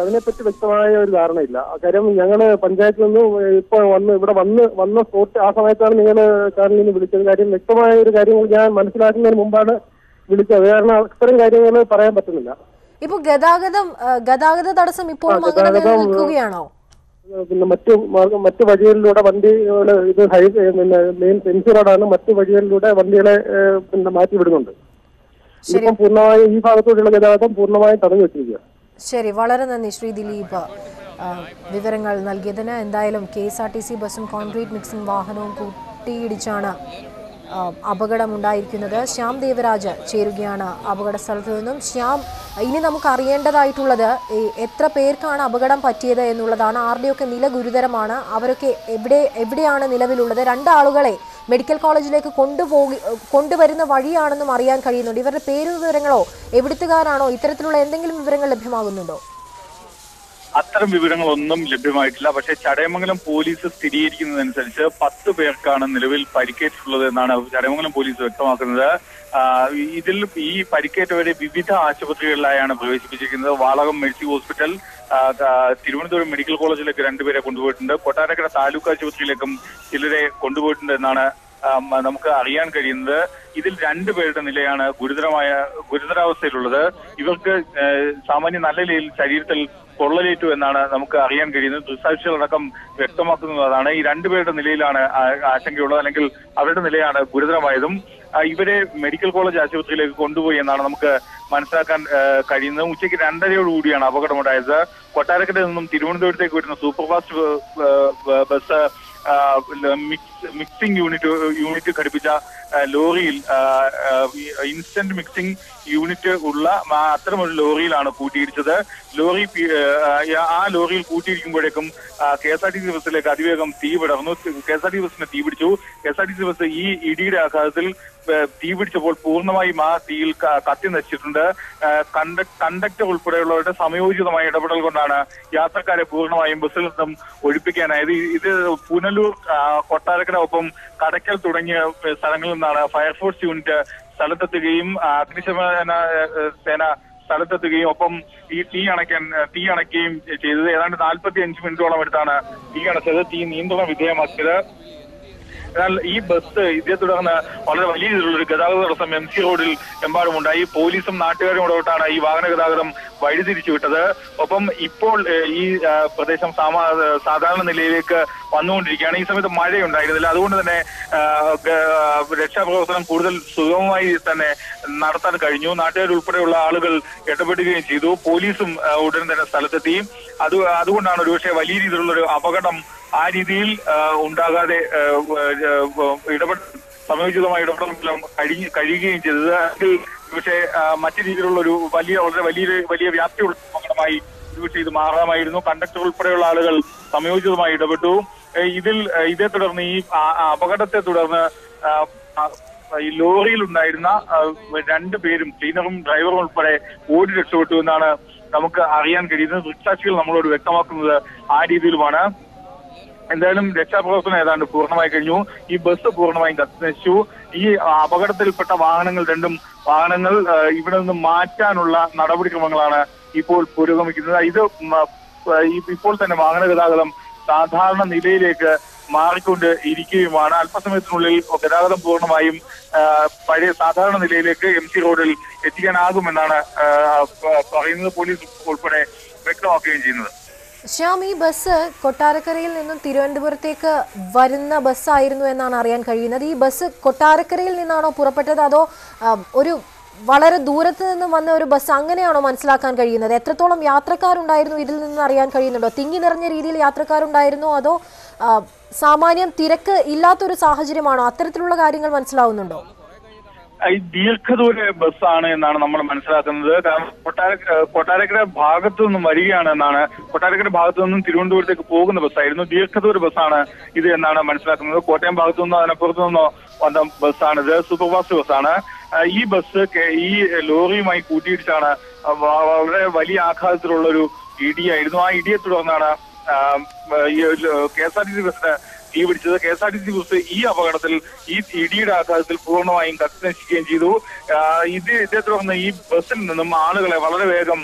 അതിനെപ്പറ്റി വ്യക്തമായ ഒരു ധാരണയില്ല. കാര്യം ഞങ്ങള് പഞ്ചായത്തിൽ നിന്ന് ഇപ്പൊ വന്ന സ്പോട്ട് ആ സമയത്താണ് നിങ്ങൾ ചാനലിൽ നിന്ന് വിളിച്ചത്. കാര്യം വ്യക്തമായ ഒരു കാര്യങ്ങൾ ഞാൻ മനസ്സിലാക്കുന്നതിന് മുമ്പാണ് വിളിച്ചത്. കാരണം അത്തരം കാര്യങ്ങൾ പറയാൻ പറ്റുന്നില്ല. ഇപ്പൊ ഗതാഗത തടസ്സം ഇപ്പോഴും നിൽക്കുകയാണോ? പിന്നെ മറ്റു വഴികളിലൂടെ വണ്ടികൾ ഇത് മെയിൻ പെൻസി റോഡാണ്. മറ്റു വഴികളിലൂടെ വണ്ടികളെ മാറ്റി വിടുന്നുണ്ട്. ഇപ്പം പൂർണ്ണമായും ഈ ഭാഗത്തോടുള്ള ഗതാഗതം പൂർണ്ണമായും തടഞ്ഞു വെച്ചിരിക്കുക. ശരി, വളരെ നന്ദി ശ്രീ ദിലീപ് വിവരങ്ങൾ നൽകിയതിന്. എന്തായാലും KSRTC ബസും കോൺക്രീറ്റ് മിക്സിംഗ് വാഹനവും കൂട്ടിയിടിച്ചാണ് അപകടമുണ്ടായിരിക്കുന്നത്. ശ്യാം ദേവരാജ് ചേരുകയാണ് അപകട സ്ഥലത്ത് നിന്നും. ശ്യാം, ഇനി നമുക്ക് അറിയേണ്ടതായിട്ടുള്ളത് എത്ര പേർക്കാണ് അപകടം പറ്റിയത് എന്നുള്ളതാണ്. ആരുടെയൊക്കെ നില ഗുരുതരമാണ്, അവരൊക്കെ എവിടെയാണ് നിലവിലുള്ളത്? 2 ആളുകളെ മെഡിക്കൽ കോളേജിലേക്ക് കൊണ്ടുവരുന്ന വഴിയാണെന്നും അറിയാൻ കഴിയുന്നുണ്ട്. ഇവരുടെ പേര് വിവരങ്ങളോ എവിടുത്തുകാരാണോ ഇത്തരത്തിലുള്ള എന്തെങ്കിലും വിവരങ്ങൾ ലഭ്യമാകുന്നുണ്ടോ? അത്തരം വിവരങ്ങളൊന്നും ലഭ്യമായിട്ടില്ല. പക്ഷേ ചടയമംഗലം പോലീസ് സ്ഥിരീകരിക്കുന്നതനുസരിച്ച് 10 പേർക്കാണ് നിലവിൽ പരിക്കേറ്റിട്ടുള്ളത് എന്നാണ് ചടയമംഗലം പോലീസ് വ്യക്തമാക്കുന്നത്. ഇതിൽ ഈ പരിക്കേറ്റവരെ വിവിധ ആശുപത്രികളിലായാണ് പ്രവേശിപ്പിച്ചിരിക്കുന്നത്. Valakom mercy hospital, Thiruvananthapuram medical കോളേജിലേക്ക് 2 പേരെ കൊണ്ടുപോയിട്ടുണ്ട്. കൊട്ടാരക്കര താലൂക്ക് ആശുപത്രിയിലേക്കും ചിലരെ കൊണ്ടുപോയിട്ടുണ്ട് എന്നാണ് നമുക്ക് അറിയാൻ കഴിയുന്നത്. ഇതിൽ 2 പേരുടെ നിലയാണ് ഗുരുതരാവസ്ഥയിലുള്ളത്. ഇവർക്ക് സാമാന്യ നല്ല നിലയിൽ ശരീരത്തിൽ പൊള്ളലേറ്റു എന്നാണ് നമുക്ക് അറിയാൻ കഴിയുന്നത്. ദൃക്സാക്ഷികളടക്കം വ്യക്തമാക്കുന്നതാണ്. ഈ 2 പേരുടെ നിലയിലാണ് ആശങ്കയുള്ളത്, അല്ലെങ്കിൽ അവരുടെ നിലയാണ് ഗുരുതരമായതും. ഇവരെ മെഡിക്കൽ കോളേജ് ആശുപത്രിയിലേക്ക് കൊണ്ടുപോയി എന്നാണ് നമുക്ക് മനസ്സിലാക്കാൻ കഴിയുന്നത്. ഉച്ചയ്ക്ക് 2:30 അപകടമുണ്ടായത്. കൊട്ടാരക്കരയിൽ നിന്നും തിരുവനന്തപുരത്തേക്ക് വരുന്ന സൂപ്പർഫാസ്റ്റ് ബസ് മിക്സിംഗ് യൂണിറ്റ് ഘടിപ്പിച്ച ലോറിയിൽ ഇൻസ്റ്റന്റ് മിക്സിംഗ് യൂണിറ്റ് ഉള്ള അത്തരമൊരു ലോറിയിലാണ് കൂട്ടിയിടിച്ചത്. ആ ലോറിയിൽ കൂട്ടിയിരിക്കുമ്പോഴേക്കും KSRTC ബസ്സിലേക്ക് അതിവേഗം തീ പടർന്നു. KSRTC ബസ്സിന് തീ പിടിച്ചു. KSRTC ബസ് ഈ ഇടിയുടെ ആഘാതത്തിൽ തീ പിടിച്ചപ്പോൾ പൂർണ്ണമായും ആ തീയിൽ കത്തി നശിച്ചിട്ടുണ്ട്. കണ്ടക്ടർ ഉൾപ്പെടെയുള്ളവരുടെ സമയോചിതമായ ഇടപെടൽ കൊണ്ടാണ് യാത്രക്കാരെ പൂർണ്ണമായും ബസ്സിൽ നിന്നും ഒഴിപ്പിക്കാനായത്. ഇത് പുനലൂർ, കൊട്ടാരക്കര, ഒപ്പം കടയ്ക്കൽ തുടങ്ങിയ സ്ഥലങ്ങളിൽ നിന്നാണ് ഫയർഫോഴ്സ് യൂണിറ്റ് സ്ഥലത്തെത്തുകയും അഗ്നിശമന സേന സ്ഥലത്തെത്തുകയും ഒപ്പം ഈ തീ അണയ്ക്കുകയും ചെയ്തത്. ഏതാണ്ട് 45 മിനിറ്റോളം എടുത്താണ് തീ അണച്ചത്. തീ നിയന്ത്രണ വിധേയമാക്കിയത്. എന്നാൽ ഈ ബസ് ഇതേ തുടർന്ന് വളരെ വലിയ രീതിയിലുള്ളൊരു ഗതാഗത തടസ്സം MC റോഡിൽ എമ്പാടുമുണ്ടായി. പോലീസും നാട്ടുകാരും ഇടപെട്ടാണ് ഈ വാഹന ഗതാഗതം വഴിതിരിച്ചു വിട്ടത്. ഒപ്പം ഇപ്പോൾ ഈ പ്രദേശം സാധാരണ നിലയിലേക്ക് വന്നുകൊണ്ടിരിക്കുകയാണ്. ഈ സമയത്ത് മഴയുണ്ടായിരുന്നില്ല. അതുകൊണ്ട് തന്നെ രക്ഷാപ്രവർത്തനം കൂടുതൽ സുഗമമായി തന്നെ നടത്താൻ കഴിഞ്ഞു. നാട്ടുകാരുൾപ്പെടെയുള്ള ആളുകൾ ഇടപെടുകയും ചെയ്തു. പോലീസും ഉടൻ തന്നെ സ്ഥലത്തെത്തി. അതുകൊണ്ടാണ് ഒരുപക്ഷെ വലിയ രീതിയിലുള്ളൊരു അപകടം ആ രീതിയിൽ ഉണ്ടാകാതെ സമയോചിതമായ ഇടപെടലെല്ലാം കഴിയുകയും ചെയ്തത്. അതിൽ പക്ഷേ മറ്റു രീതിയിലുള്ള ഒരു വളരെ വലിയ വ്യാപ്തിയുള്ള അപകടമായി ഒരുപക്ഷെ ഇത് മാറാമായിരുന്നു. കണ്ടക്ടർ ഉൾപ്പെടെയുള്ള ആളുകൾ സമയോചിതമായി ഇടപെട്ടു. ഇതേ തുടർന്ന് ഈ അപകടത്തെ തുടർന്ന് ഈ ലോറിയിൽ ഉണ്ടായിരുന്ന 2 പേരും ക്ലീനറും ഡ്രൈവറും ഉൾപ്പെടെ ഓടി രക്ഷപ്പെട്ടു എന്നാണ് നമുക്ക് അറിയാൻ കഴിയുന്നത്. ദൃക്സാക്ഷികൾ നമ്മളോട് വ്യക്തമാക്കുന്നത് ആ രീതിയിലുമാണ്. എന്തായാലും രക്ഷാപ്രവർത്തനം ഏതാണ്ട് പൂർണ്ണമായി കഴിഞ്ഞു. ഈ ബസ് പൂർണ്ണമായും കത്തിനശിച്ചു. ഈ അപകടത്തിൽപ്പെട്ട രണ്ടും വാഹനങ്ങൾ ഇവിടെ നിന്ന് മാറ്റാനുള്ള നടപടിക്രമങ്ങളാണ് ഇപ്പോൾ പുരോഗമിക്കുന്നത്. ഇപ്പോൾ തന്നെ വാഹന ഗതാഗതം സാധാരണ നിലയിലേക്ക് മാറിക്കൊണ്ട് ഇരിക്കുകയുമാണ്. അല്പസമയത്തിനുള്ളിൽ ഗതാഗതം പൂർണ്ണമായും പഴയ സാധാരണ നിലയിലേക്ക് MC റോഡിൽ എത്തിക്കാനാകുമെന്നാണ് പറയുന്നത്. പോലീസ് ഉൾപ്പെടെ വ്യക്തമാക്കുകയും ചെയ്യുന്നത്. ശ്യാം, ഈ ബസ് കൊട്ടാരക്കരയിൽ നിന്നും തിരുവനന്തപുരത്തേക്ക് വരുന്ന ബസ്സായിരുന്നു എന്നാണ് അറിയാൻ കഴിയുന്നത്. ഈ ബസ് കൊട്ടാരക്കരയിൽ നിന്നാണോ പുറപ്പെട്ടത്, അതോ ഒരു വളരെ ദൂരത്ത് നിന്നും വന്ന ഒരു ബസ്, അങ്ങനെയാണോ മനസ്സിലാക്കാൻ കഴിയുന്നത്? എത്രത്തോളം യാത്രക്കാരുണ്ടായിരുന്നു ഇതിൽ നിന്ന് അറിയാൻ കഴിയുന്നുണ്ടോ? തിങ്ങി നിറഞ്ഞ രീതിയിൽ യാത്രക്കാരുണ്ടായിരുന്നോ, അതോ സാമാന്യം തിരക്ക് ഇല്ലാത്തൊരു സാഹചര്യമാണോ? അത്തരത്തിലുള്ള കാര്യങ്ങൾ മനസ്സിലാവുന്നുണ്ടോ? ഈ ദീർഘദൂര ബസ്സാണ് എന്നാണ് നമ്മൾ മനസ്സിലാക്കുന്നത്. കാരണം കൊട്ടാരക്കര ഭാഗത്തു നിന്നും വരികയാണ് എന്നാണ്. കൊട്ടാരക്കര ഭാഗത്തു നിന്നും തിരുവനന്തപുരത്തേക്ക് പോകുന്ന ബസ്സായിരുന്നു. ദീർഘദൂര ബസ്സാണ് ഇത് എന്നാണ് മനസ്സിലാക്കുന്നത്. കോട്ടയം ഭാഗത്തു നിന്നോ അതിനപ്പുറത്തു നിന്നോ വന്ന ബസ്സാണിത്. സൂപ്പർഫാസ്റ്റ് ബസ്സാണ്. ഈ ബസ് ഈ ലോറിയുമായി കൂട്ടിയിടിച്ചാണ് വളരെ വലിയ ആഘാതത്തിലുള്ള ഒരു ഇടിയായിരുന്നു. ആ ഇടിയെ തുടർന്നാണ് KSRTC ബസ്സിന് തീ പിടിച്ചത്. KSRTC ബസ് ഈ അപകടത്തിൽ ഈ ഇടിയുടെ ആഘാതത്തിൽ പൂർണ്ണമായും കത്തിനശിക്കുകയും ചെയ്തു. ഇതേ തുടർന്ന് ഈ ബസ്സിൽ നിന്നും ആളുകളെ വളരെ വേഗം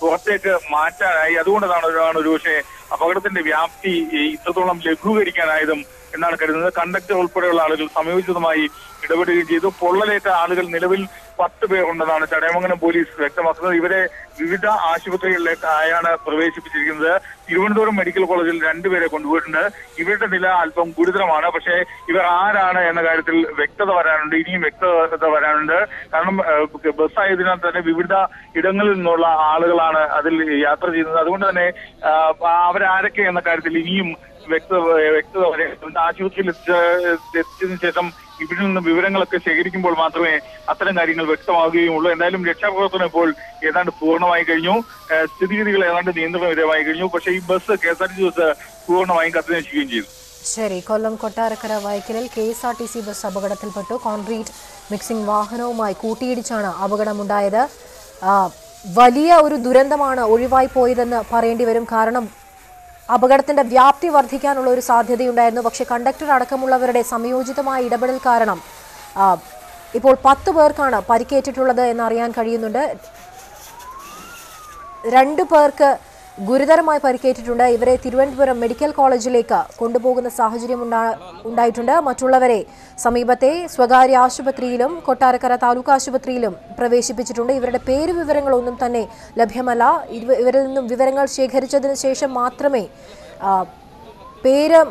പുറത്തേക്ക് മാറ്റാനായി. അതുകൊണ്ടാണ് ഒരുപക്ഷെ അപകടത്തിന്റെ വ്യാപ്തി ഇത്രത്തോളം ലഘൂകരിക്കാനായതും എന്നാണ് കരുതുന്നത്. കണ്ടക്ടർ ഉൾപ്പെടെയുള്ള ആളുകൾ സമയോചിതമായി ഇടപെടുകയും ചെയ്തു. പൊള്ളലേറ്റ ആളുകൾ നിലവിൽ 10 പേരുണ്ടെന്നാണ് ചടയമംഗലം പോലീസ് വ്യക്തമാക്കുന്നത്. ഇവരെ വിവിധ ആശുപത്രികളിലേക്കായാണ് പ്രവേശിപ്പിച്ചിരിക്കുന്നത്. തിരുവനന്തപുരം മെഡിക്കൽ കോളേജിൽ 2 പേരെ കൊണ്ടുപോയിട്ടുണ്ട്. ഇവരുടെ നില അല്പം ഗുരുതരമാണ്. പക്ഷേ ഇവർ ആരാണ് എന്ന കാര്യത്തിൽ വ്യക്തത വരാനുണ്ട്. ഇനിയും വ്യക്തത വരാനുണ്ട്. കാരണം ബസ്സായതിനാൽ തന്നെ വിവിധ ഇടങ്ങളിൽ നിന്നുള്ള ആളുകളാണ് അതിൽ യാത്ര ചെയ്യുന്നത്. അതുകൊണ്ട് തന്നെ അവരാരൊക്കെ എന്ന കാര്യത്തിൽ ഇനിയും വ്യക്തത വരേണ്ടതുണ്ട്. ആശുപത്രിയിൽ എത്തിയതിനു ശേഷം ഇവിടെ നിന്ന് വിവരങ്ങളൊക്കെ ശേഖരിക്കുമ്പോൾ മാത്രമേ അത്തരം കാര്യങ്ങൾ വ്യക്തമാവുകയുള്ളൂ. എന്തായാലും രക്ഷാപ്രവർത്തനം ഇപ്പോൾ ഏതാണ്ട് പൂർണ്ണമായി കഴിഞ്ഞു. സ്ഥിതിഗതികൾ ഏതാണ്ട് നിയന്ത്രണ വിധേയമായി കഴിഞ്ഞു. പക്ഷേ ഈ ബസ് KSRTC ബസ് പൂർണ്ണമായും കത്തിനശിക്കുകയും ചെയ്തു. ശരി, കൊല്ലം കൊട്ടാരക്കര വൈക്കലിൽ KSRTC ബസ് അപകടത്തിൽപ്പെട്ടു. കോൺക്രീറ്റ് മിക്സിംഗ് വാഹനവുമായി കൂട്ടിയിടിച്ചാണ് അപകടമുണ്ടായത്. വലിയ ഒരു ദുരന്തമാണ് ഒഴിവായി പോയതെന്ന് പറയേണ്ടി വരും. കാരണം അപകടത്തിന്റെ വ്യാപ്തി വർദ്ധിക്കാനുള്ള ഒരു സാധ്യതയുണ്ടായിരുന്നു. പക്ഷേ കണ്ടക്ടർ അടക്കമുള്ളവരുടെ സമയോചിതമായ ഇടപെടൽ കാരണം ഇപ്പോൾ 10 പേർക്കാണ് പരിക്കേറ്റിട്ടുള്ളത് എന്നറിയാൻ കഴിയുന്നുണ്ട്. 2 പേർക്ക് ഗുരുതരമായി പരിക്കേറ്റിട്ടുണ്ട്. ഇവരെ തിരുവനന്തപുരം മെഡിക്കൽ കോളേജിലേക്ക് കൊണ്ടുപോകുന്ന സാഹചര്യം ഉണ്ടായിട്ടുണ്ട്. മറ്റുള്ളവരെ സമീപത്തെ സ്വകാര്യ ആശുപത്രിയിലും കൊട്ടാരക്കര താലൂക്ക് ആശുപത്രിയിലും പ്രവേശിപ്പിച്ചിട്ടുണ്ട്. ഇവരുടെ പേര് വിവരങ്ങളൊന്നും തന്നെ ലഭ്യമല്ല. ഇവരിൽ നിന്നും വിവരങ്ങൾ ശേഖരിച്ചതിന് ശേഷം മാത്രമേ പേരും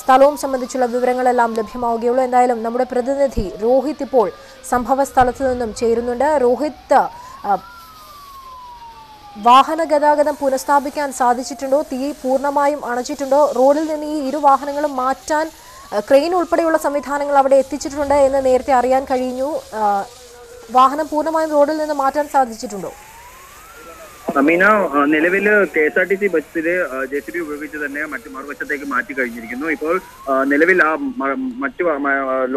സ്ഥലവും സംബന്ധിച്ചുള്ള വിവരങ്ങളെല്ലാം ലഭ്യമാവുകയുള്ളൂ. എന്തായാലും നമ്മുടെ പ്രതിനിധി രോഹിത് ഇപ്പോൾ സംഭവ സ്ഥലത്ത് നിന്നും ചേരുന്നുണ്ട്. രോഹിത്, വാഹന ഗതാഗതം പുനഃസ്ഥാപിക്കാൻ സാധിച്ചിട്ടുണ്ടോ? തീ പൂർണ്ണമായും അണച്ചിട്ടുണ്ടോ? റോഡിൽ നിന്ന് ഈ 2 വാഹനങ്ങളും മാറ്റാൻ ക്രെയിൻ ഉൾപ്പെടെയുള്ള സംവിധാനങ്ങൾ അവിടെ എത്തിച്ചിട്ടുണ്ട് എന്ന് നേരത്തെ അറിയാൻ കഴിഞ്ഞു. വാഹനം പൂർണ്ണമായും റോഡിൽ നിന്ന് മാറ്റാൻ സാധിച്ചിട്ടുണ്ടോ? അമീന, നിലവിൽ KSRTC ബസ്സിൽ JCB ഉപയോഗിച്ച് തന്നെ മറുവശത്തേക്ക് മാറ്റി കഴിഞ്ഞിരിക്കുന്നു. ഇപ്പോൾ നിലവിൽ ആ മറ്റു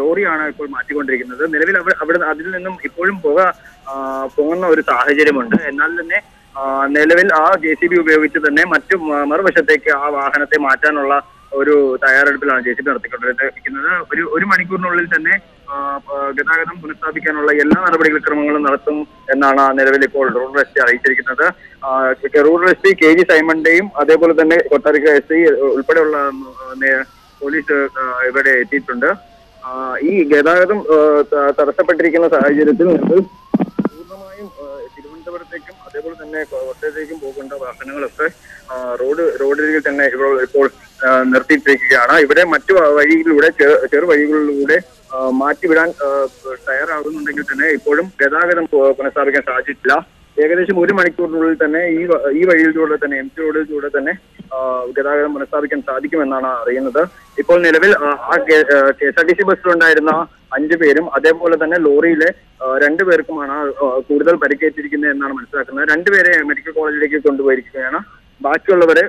ലോറിയാണ് ഇപ്പോൾ മാറ്റിക്കൊണ്ടിരിക്കുന്നത്. നിലവിൽ അവിടെ അതിൽ നിന്നും ഇപ്പോഴും പോകുന്ന ഒരു സാഹചര്യമുണ്ട്. എന്നാൽ തന്നെ നിലവിൽ ആ JCB ഉപയോഗിച്ച് തന്നെ മറുവശത്തേക്ക് ആ വാഹനത്തെ മാറ്റാനുള്ള ഒരു തയ്യാറെടുപ്പിലാണ് JCB നടത്തിക്കൊണ്ടിരിക്കുന്നത്. ഒരു മണിക്കൂറിനുള്ളിൽ തന്നെ ഗതാഗതം പുനഃസ്ഥാപിക്കാനുള്ള എല്ലാ നടപടിക്രമങ്ങളും നടത്തും എന്നാണ് നിലവിൽ ഇപ്പോൾ റൂറൽ SC അറിയിച്ചിരിക്കുന്നത്. റൂറൽ SC KG സൈമന്റെയും അതേപോലെ തന്നെ കൊട്ടാരക്കര SI ഉൾപ്പെടെയുള്ള പോലീസ് ഇവിടെ എത്തിയിട്ടുണ്ട്. ഈ ഗതാഗതം തടസ്സപ്പെട്ടിരിക്കുന്ന സാഹചര്യത്തിൽ നമ്മൾ പൂർണ്ണമായും തിരുവനന്തപുരത്തേക്കും അതേപോലെ തന്നെ കോട്ടയത്തേക്കും പോകേണ്ട വാഹനങ്ങളൊക്കെ റോഡിൽ തന്നെ ഇപ്പോൾ നിർത്തിയിട്ടിരിക്കുകയാണ്. ഇവിടെ മറ്റു വഴികളിലൂടെ ചെറു വഴികളിലൂടെ മാറ്റിവിടാൻ തയ്യാറാകുന്നുണ്ടെങ്കിൽ തന്നെ ഇപ്പോഴും ഗതാഗതം പുനഃസ്ഥാപിക്കാൻ സാധിച്ചിട്ടില്ല. ഏകദേശം 1 മണിക്കൂറിനുള്ളിൽ തന്നെ ഈ വഴിയിലൂടെ തന്നെ MG റോഡിലൂടെ തന്നെ ഗതാഗതം പുനഃസ്ഥാപിക്കാൻ സാധിക്കുമെന്നാണ് അറിയുന്നത്. ഇപ്പോൾ നിലവിൽ ആ KSRTC ബസ്സിലുണ്ടായിരുന്ന 5 പേരും അതേപോലെ തന്നെ ലോറിയിലെ 2 പേർക്കുമാണ് കൂടുതൽ പരിക്കേറ്റിരിക്കുന്നത് എന്നാണ് മനസ്സിലാക്കുന്നത്. 2 പേരെ മെഡിക്കൽ കോളേജിലേക്ക് കൊണ്ടുപോയിരിക്കുകയാണ്. ബാക്കിയുള്ളവരെ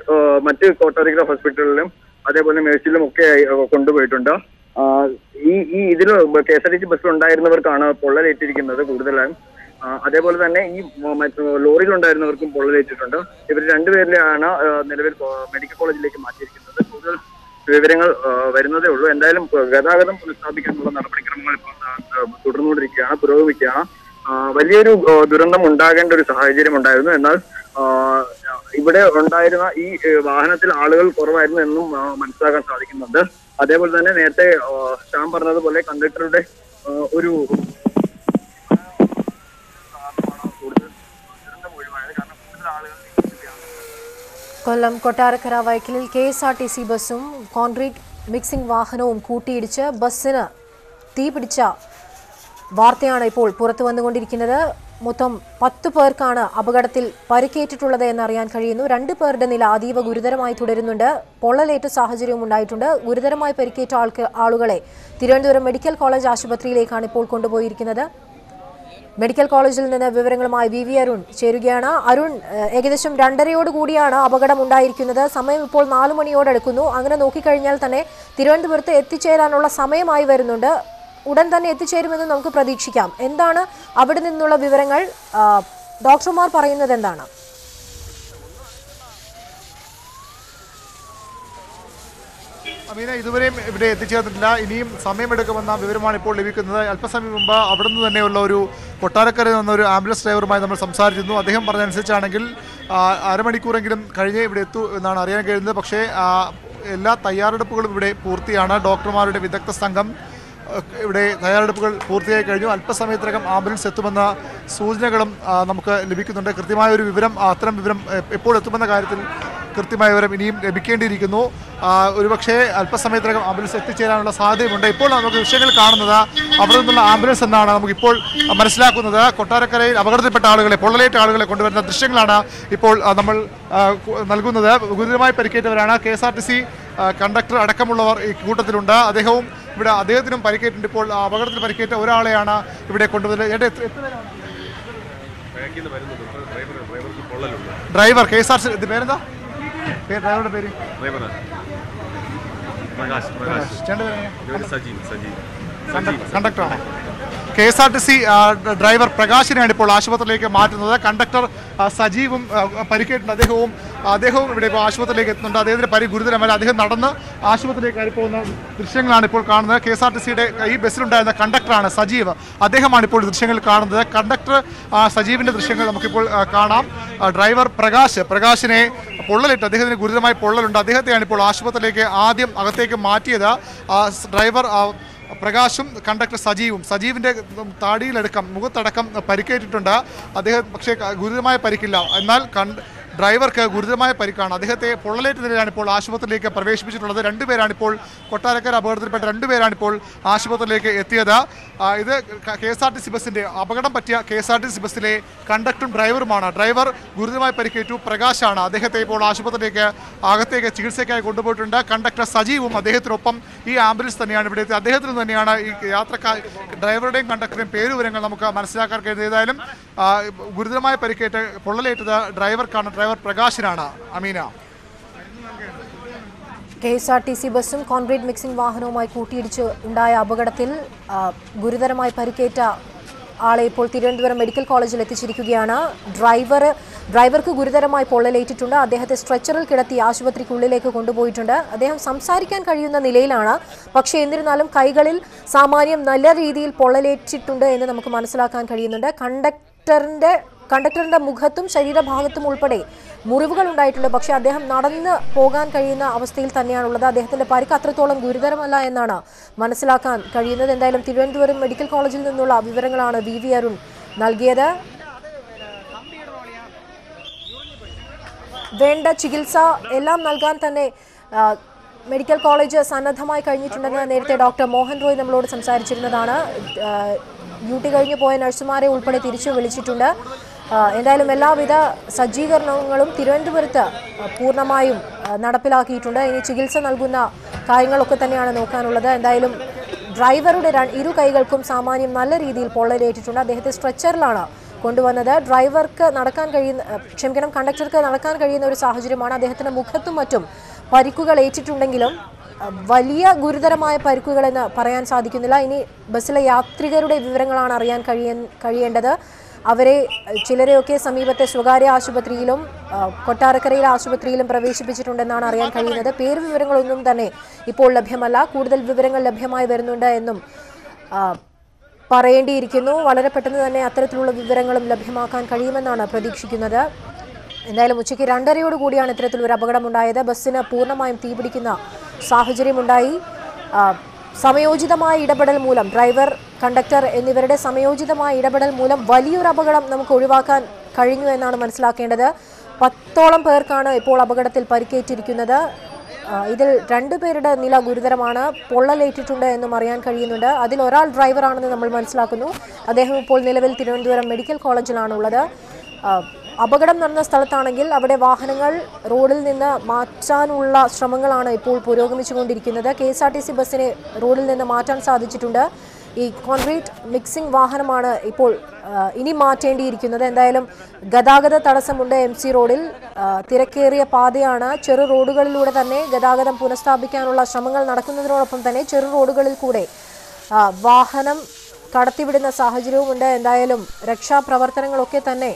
മറ്റ് കോട്ടാരിക്കര ഹോസ്പിറ്റലിലും അതേപോലെ മേഴ്സിലും ഒക്കെ കൊണ്ടുപോയിട്ടുണ്ട്. ഇതിൽ KSRTC ബസ്സിലുണ്ടായിരുന്നവർക്കാണ് പൊള്ളലേറ്റിരിക്കുന്നത് കൂടുതലായും. അതേപോലെ തന്നെ ഈ ലോറിയിലുണ്ടായിരുന്നവർക്കും പൊള്ളലേറ്റിട്ടുണ്ട്. ഇവർ 2 പേരിലാണ് നിലവിൽ മെഡിക്കൽ കോളേജിലേക്ക് മാറ്റിയിരിക്കുന്നത്. കൂടുതൽ വിവരങ്ങൾ വരുന്നതേ ഉള്ളൂ. എന്തായാലും ഗതാഗതം പുനഃസ്ഥാപിക്കാനുള്ള നടപടിക്രമങ്ങൾ ഇപ്പോൾ തുടർന്നുകൊണ്ടിരിക്കുകയാണ്, പുരോഗമിക്കുകയാണ്. വലിയൊരു ദുരന്തം ഉണ്ടാകേണ്ട ഒരു സാഹചര്യം ഉണ്ടായിരുന്നു. എന്നാൽ ഇവിടെ ഉണ്ടായിരുന്ന ഈ വാഹനത്തിൽ ആളുകൾ കുറവായിരുന്നു എന്നും മനസ്സിലാക്കാൻ സാധിക്കുന്നുണ്ട്. അതേപോലെ തന്നെ നേരത്തെ ശ്യാം പറഞ്ഞതുപോലെ കണ്ടക്ടറുടെ ഒരു കൊല്ലം കൊട്ടാരക്കര വൈക്കലിൽ KSRTC ബസ്സും കോൺക്രീറ്റ് മിക്സിംഗ് വാഹനവും കൂട്ടിയിടിച്ച് ബസ്സിന് തീപിടിച്ച വാർത്തയാണ് ഇപ്പോൾ പുറത്തു വന്നുകൊണ്ടിരിക്കുന്നത്. മൊത്തം 10 പേർക്കാണ് അപകടത്തിൽ പരിക്കേറ്റിട്ടുള്ളത് എന്നറിയാൻ കഴിയുന്നു. 2 പേരുടെ നില അതീവ ഗുരുതരമായി തുടരുന്നുണ്ട്. പൊള്ളലേറ്റ സാഹചര്യവും ഉണ്ടായിട്ടുണ്ട്. ഗുരുതരമായി പരിക്കേറ്റ ആളുകളെ തിരുവനന്തപുരം മെഡിക്കൽ കോളേജ് ആശുപത്രിയിലേക്കാണ് ഇപ്പോൾ കൊണ്ടുപോയിരിക്കുന്നത്. മെഡിക്കൽ കോളേജിൽ നിന്ന് വിവരങ്ങളുമായി VV അരുൺ ചേരുകയാണ്. അരുൺ, ഏകദേശം 2:30 കൂടിയാണ് അപകടം ഉണ്ടായിരിക്കുന്നത്. സമയം ഇപ്പോൾ 4 മണിയോടടുക്കുന്നു. അങ്ങനെ നോക്കിക്കഴിഞ്ഞാൽ തന്നെ തിരുവനന്തപുരത്ത് എത്തിച്ചേരാനുള്ള സമയമായി വരുന്നുണ്ട്. ഉടൻ തന്നെ എത്തിച്ചേരുമെന്ന് നമുക്ക് പ്രതീക്ഷിക്കാം. എന്താണ് അവിടെ നിന്നുള്ള വിവരങ്ങൾ? ഡോക്ടർമാർ പറയുന്നത് എന്താണ്? അമീന, ഇതുവരെയും ഇവിടെ എത്തിച്ചേർന്നിട്ടില്ല. ഇനിയും സമയമെടുക്കുമെന്ന വിവരമാണ് ഇപ്പോൾ ലഭിക്കുന്നത്. അല്പസമയം മുമ്പ് അവിടെ നിന്ന് തന്നെയുള്ള ഒരു കൊട്ടാരക്കരയിൽ നിന്നൊരു ആംബുലൻസ് ഡ്രൈവറുമായി നമ്മൾ സംസാരിച്ചിരുന്നു. അദ്ദേഹം പറഞ്ഞതനുസരിച്ചാണെങ്കിൽ അരമണിക്കൂറെങ്കിലും കഴിഞ്ഞേ ഇവിടെ എത്തൂ എന്നാണ് അറിയാൻ കഴിയുന്നത്. പക്ഷേ എല്ലാ തയ്യാറെടുപ്പുകളും ഇവിടെ പൂർത്തിയാണ്. ഡോക്ടർമാരുടെ വിദഗ്ധ സംഘം ഇവിടെ തയ്യാറെടുപ്പുകൾ പൂർത്തിയായി കഴിഞ്ഞു. അല്പസമയത്തിനകം ആംബുലൻസ് എത്തുമെന്ന സൂചനകളും നമുക്ക് ലഭിക്കുന്നുണ്ട്. കൃത്യമായൊരു വിവരം, അത്തരം വിവരം എപ്പോൾ എത്തുമെന്ന കാര്യത്തിൽ കൃത്യമായ വിവരം ഇനിയും ലഭിക്കേണ്ടിയിരിക്കുന്നു. ഒരുപക്ഷെ അല്പസമയത്തിനകം ആംബുലൻസ് എത്തിച്ചേരാനുള്ള സാധ്യതയുണ്ട്. ഇപ്പോൾ നമുക്ക് ദൃശ്യങ്ങൾ കാണുന്നത് അവിടെ നിന്നുള്ള ആംബുലൻസ് എന്നാണ് നമുക്കിപ്പോൾ മനസ്സിലാക്കുന്നത്. കൊട്ടാരക്കരയിൽ അപകടത്തിൽപ്പെട്ട ആളുകളെ, പൊള്ളലേറ്റ ആളുകളെ കൊണ്ടുവരുന്ന ദൃശ്യങ്ങളാണ് ഇപ്പോൾ നമ്മൾ നൽകുന്നത്. ഗുരുതരമായി പരിക്കേറ്റവരാണ്. KSRTC കണ്ടക്ടർ അടക്കമുള്ളവർ ഈ കൂട്ടത്തിലുണ്ട്. അദ്ദേഹത്തിനും പരിക്കേറ്റുണ്ട്. ഇപ്പോൾ അപകടത്തിൽ പരിക്കേറ്റ ഒരാളെയാണ് ഇവിടെ കൊണ്ടുവരുന്നത്. ഡ്രൈവർ KSRTC പേരെന്താ? ഡ്രൈവറുടെ പേര് കണ്ടക്ടറാണ്. KSRTC ഡ്രൈവർ പ്രകാശിനെയാണ് ഇപ്പോൾ ആശുപത്രിയിലേക്ക് മാറ്റുന്നത്. കണ്ടക്ടർ സജീവും പരിക്കേറ്റുണ്ട്. അദ്ദേഹവും ഇവിടെ ഇപ്പോൾ ആശുപത്രിയിലേക്ക് എത്തുന്നുണ്ട്. അദ്ദേഹത്തിന് ഗുരുതരമല്ല. അദ്ദേഹം നടന്ന് ആശുപത്രിയിലേക്ക് കയറി പോകുന്ന ദൃശ്യങ്ങളാണ് ഇപ്പോൾ കാണുന്നത്. KSRTCയുടെ ഈ ബസ്സിലുണ്ടായിരുന്ന കണ്ടക്ടറാണ് സജീവ്. അദ്ദേഹമാണ് ഇപ്പോൾ ദൃശ്യങ്ങൾ കാണുന്നത്. കണ്ടക്ടർ സജീവിൻ്റെ ദൃശ്യങ്ങൾ നമുക്കിപ്പോൾ കാണാം. ഡ്രൈവർ പ്രകാശിനെ പൊള്ളലിട്ട്, അദ്ദേഹത്തിന് ഗുരുതരമായി പൊള്ളലുണ്ട്. അദ്ദേഹത്തെയാണ് ഇപ്പോൾ ആശുപത്രിയിലേക്ക് ആദ്യം അകത്തേക്ക് മാറ്റിയത്. ഡ്രൈവർ പ്രകാശും കണ്ടക്ടർ സജീവിൻ്റെ താടിയിലടക്കം, മുഖത്തടക്കം പരിക്കേറ്റിട്ടുണ്ട്. അദ്ദേഹം പക്ഷേ ഗുരുതരമായ പരിക്കില്ല. എന്നാൽ ഡ്രൈവർക്ക് ഗുരുതരമായ പരിക്കാണ്. അദ്ദേഹത്തെ പൊള്ളലേറ്റ നിലയിലാണ് ഇപ്പോൾ ആശുപത്രിയിലേക്ക് പ്രവേശിപ്പിച്ചിട്ടുള്ളത്. 2 പേരാണ് ഇപ്പോൾ കൊട്ടാരക്കര അപകടത്തിൽപ്പെട്ട 2 പേരാണ് ഇപ്പോൾ ആശുപത്രിയിലേക്ക് എത്തിയത്. ഇത് KSRTC ബസ്സിൻ്റെ അപകടം പറ്റിയ KSRTC ബസ്സിലെ കണ്ടക്ടറും ഡ്രൈവറുമാണ്. ഡ്രൈവർ ഗുരുതരമായി പരിക്കേറ്റു. പ്രകാശാണ്. അദ്ദേഹത്തെ ഇപ്പോൾ ആശുപത്രിയിലേക്ക് അകത്തേക്ക് ചികിത്സയ്ക്കായി കൊണ്ടുപോയിട്ടുണ്ട്. കണ്ടക്ടർ സജീവും അദ്ദേഹത്തിനൊപ്പം ഈ ആംബുലൻസ് തന്നെയാണ് ഇവിടെ എത്തിയത്. അദ്ദേഹത്തിന് തന്നെയാണ് ഈ ഡ്രൈവറുടെയും കണ്ടക്ടറുടെയും പേരുവിവരങ്ങൾ നമുക്ക് മനസ്സിലാക്കാൻ കഴിയുന്നത്. ഏതായാലും ഗുരുതരമായ പരിക്കേറ്റ് പൊള്ളലേറ്റത് ഡ്രൈവർക്കാണ്. ഡ്രൈവർ പ്രകാശിനാണ്. അമീന, KSRTC ബസ്സും കോൺക്രീറ്റ് മിക്സിംഗ് വാഹനവുമായി കൂട്ടിയിടിച്ച് ഉണ്ടായ അപകടത്തിൽ ഗുരുതരമായി പരിക്കേറ്റ ആളെ ഇപ്പോൾ തിരുവനന്തപുരം മെഡിക്കൽ കോളേജിൽ എത്തിച്ചിരിക്കുകയാണ്. ഡ്രൈവർക്ക് ഗുരുതരമായി പൊള്ളലേറ്റിട്ടുണ്ട്. അദ്ദേഹത്തെ സ്ട്രെച്ചറിൽ കിടത്തി ആശുപത്രിക്കുള്ളിലേക്ക് കൊണ്ടുപോയിട്ടുണ്ട്. അദ്ദേഹം സംസാരിക്കാൻ കഴിയുന്ന നിലയിലാണ്. പക്ഷേ എന്നിരുന്നാലും കൈകളിൽ സാമാന്യം നല്ല രീതിയിൽ പൊള്ളലേറ്റിട്ടുണ്ട് എന്ന് നമുക്ക് മനസ്സിലാക്കാൻ കഴിയുന്നുണ്ട്. കണ്ടക്ടറിന്റെ മുഖത്തും ശരീരഭാഗത്തും ഉൾപ്പെടെ മുറിവുകൾ ഉണ്ടായിട്ടുണ്ട്. പക്ഷേ അദ്ദേഹം നടന്ന് പോകാൻ കഴിയുന്ന അവസ്ഥയിൽ തന്നെയാണുള്ളത്. അദ്ദേഹത്തിന്റെ പരിക്ക് അത്രത്തോളം ഗുരുതരമല്ല എന്നാണ് മനസ്സിലാക്കാൻ കഴിയുന്നത്. എന്തായാലും തിരുവനന്തപുരം മെഡിക്കൽ കോളേജിൽ നിന്നുള്ള വിവരങ്ങളാണ് VV അരുൺ നൽകിയത്. വേണ്ട ചികിത്സ എല്ലാം നൽകാൻ തന്നെ മെഡിക്കൽ കോളേജ് സന്നദ്ധമായി കഴിഞ്ഞിട്ടുണ്ടെന്ന് നേരത്തെ ഡോക്ടർ മോഹൻ റോയ് നമ്മളോട് സംസാരിച്ചിരുന്നതാണ്. ഡ്യൂട്ടി കഴിഞ്ഞു പോയ നഴ്സുമാരെ ഉൾപ്പെടെ തിരിച്ചു വിളിച്ചിട്ടുണ്ട്. എന്തായാലും എല്ലാവിധ സജ്ജീകരണങ്ങളും തിരുവനന്തപുരത്ത് പൂർണ്ണമായും നടപ്പിലാക്കിയിട്ടുണ്ട്. ഇനി ചികിത്സ നൽകുന്ന കാര്യങ്ങളൊക്കെ തന്നെയാണ് നോക്കാനുള്ളത്. എന്തായാലും ഡ്രൈവറുടെ ഇരു കൈകൾക്കും സാമാന്യം നല്ല രീതിയിൽ പൊള്ളലേറ്റിട്ടുണ്ട്. അദ്ദേഹത്തെ സ്ട്രെച്ചറിലാണ് കൊണ്ടുവന്നത്. ഡ്രൈവർക്ക് കണ്ടക്ടർക്ക് നടക്കാൻ കഴിയുന്ന ഒരു സാഹചര്യമാണ്. അദ്ദേഹത്തിന്റെ മുഖത്തും മറ്റും പരിക്കുകൾ ഏറ്റിട്ടുണ്ടെങ്കിലും വലിയ ഗുരുതരമായ പരിക്കുകളെന്ന് പറയാൻ സാധിക്കുന്നില്ല. ഇനി ബസ്സിലെ യാത്രികരുടെ വിവരങ്ങളാണ് അറിയാൻ കഴിയേണ്ടത്. അവരെ ചിലരെയൊക്കെ സമീപത്തെ സ്വകാര്യ ആശുപത്രിയിലും കൊട്ടാരക്കരയിലെ ആശുപത്രിയിലും പ്രവേശിപ്പിച്ചിട്ടുണ്ടെന്നാണ് അറിയാൻ കഴിയുന്നത്. പേര് വിവരങ്ങളൊന്നും തന്നെ ഇപ്പോൾ ലഭ്യമല്ല. കൂടുതൽ വിവരങ്ങൾ ലഭ്യമായി വരുന്നുണ്ട് എന്നും പറയേണ്ടിയിരിക്കുന്നു. വളരെ പെട്ടെന്ന് തന്നെ അത്തരത്തിലുള്ള വിവരങ്ങളും ലഭ്യമാക്കാൻ കഴിയുമെന്നാണ് പ്രതീക്ഷിക്കുന്നത്. എന്തായാലും ഉച്ചയ്ക്ക് 2:30 കൂടിയാണ് ഇത്തരത്തിലൊരു അപകടമുണ്ടായത്. ബസ്സിന് പൂർണ്ണമായും തീപിടിക്കുന്ന സാഹചര്യമുണ്ടായി. സമയോചിതമായ ഇടപെടൽ മൂലം ഡ്രൈവർ, കണ്ടക്ടർ എന്നിവരുടെ സമയോചിതമായ ഇടപെടൽ മൂലം വലിയൊരു അപകടം നമുക്ക് ഒഴിവാക്കാൻ കഴിഞ്ഞു എന്നാണ് മനസ്സിലാക്കേണ്ടത്. 10ഓളം പേർക്കാണ് ഇപ്പോൾ അപകടത്തിൽ പരിക്കേറ്റിരിക്കുന്നത്. ഇതിൽ 2 പേരുടെ നില ഗുരുതരമാണ്. പൊള്ളലേറ്റിട്ടുണ്ട് എന്നും അറിയാൻ കഴിയുന്നുണ്ട്. അതിൽ ഒരാൾ ഡ്രൈവറാണെന്ന് നമ്മൾ മനസ്സിലാക്കുന്നു. അദ്ദേഹം ഇപ്പോൾ നിലവിൽ തിരുവനന്തപുരം മെഡിക്കൽ കോളേജിലാണുള്ളത്. അപകടം നടന്ന സ്ഥലത്താണെങ്കിൽ അവിടെ വാഹനങ്ങൾ റോഡിൽ നിന്ന് മാറ്റാനുള്ള ശ്രമങ്ങളാണ് ഇപ്പോൾ പുരോഗമിച്ചുകൊണ്ടിരിക്കുന്നത്. KSRTC ബസ്സിനെ റോഡിൽ നിന്ന് മാറ്റാൻ സാധിച്ചിട്ടുണ്ട്. ഈ കോൺക്രീറ്റ് മിക്സിംഗ് വാഹനമാണ് ഇപ്പോൾ ഇനി മാറ്റേണ്ടിയിരിക്കുന്നത്. എന്തായാലും ഗതാഗത തടസ്സമുണ്ട്. MC റോഡിൽ തിരക്കേറിയ പാതയാണ്. ചെറു റോഡുകളിലൂടെ തന്നെ ഗതാഗതം പുനഃസ്ഥാപിക്കാനുള്ള ശ്രമങ്ങൾ നടക്കുന്നതിനോടൊപ്പം തന്നെ ചെറു റോഡുകളിൽ കൂടെ വാഹനം കടത്തിവിടുന്ന സാഹചര്യവുമുണ്ട്. എന്തായാലും രക്ഷാപ്രവർത്തനങ്ങളൊക്കെ തന്നെ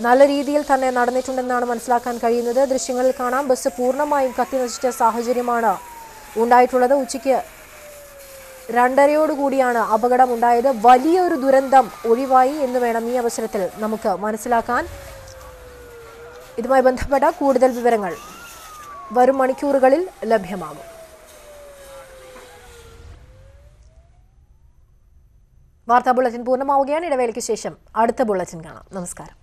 നല്ല രീതിയിൽ തന്നെ നടന്നിട്ടുണ്ടെന്നാണ് മനസ്സിലാക്കാൻ കഴിയുന്നത്. ദൃശ്യങ്ങളിൽ കാണാം, ബസ് പൂർണ്ണമായും കത്തിനശിച്ച സാഹചര്യമാണ് ഉണ്ടായിട്ടുള്ളത്. ഉച്ചയ്ക്ക് 2:30 കൂടിയാണ് അപകടം ഉണ്ടായത്. വലിയൊരു ദുരന്തം ഒഴിവായി എന്ന് വേണം ഈ അവസരത്തിൽ നമുക്ക് മനസ്സിലാക്കാൻ. ഇതുമായി ബന്ധപ്പെട്ട കൂടുതൽ വിവരങ്ങൾ വരും മണിക്കൂറുകളിൽ ലഭ്യമാകും. വാർത്താ ബുള്ളറ്റിൻ പൂർണ്ണമാവുകയാണ്. ഇടവേളയ്ക്ക് ശേഷം അടുത്ത ബുള്ളറ്റിൻ കാണാം. നമസ്കാരം.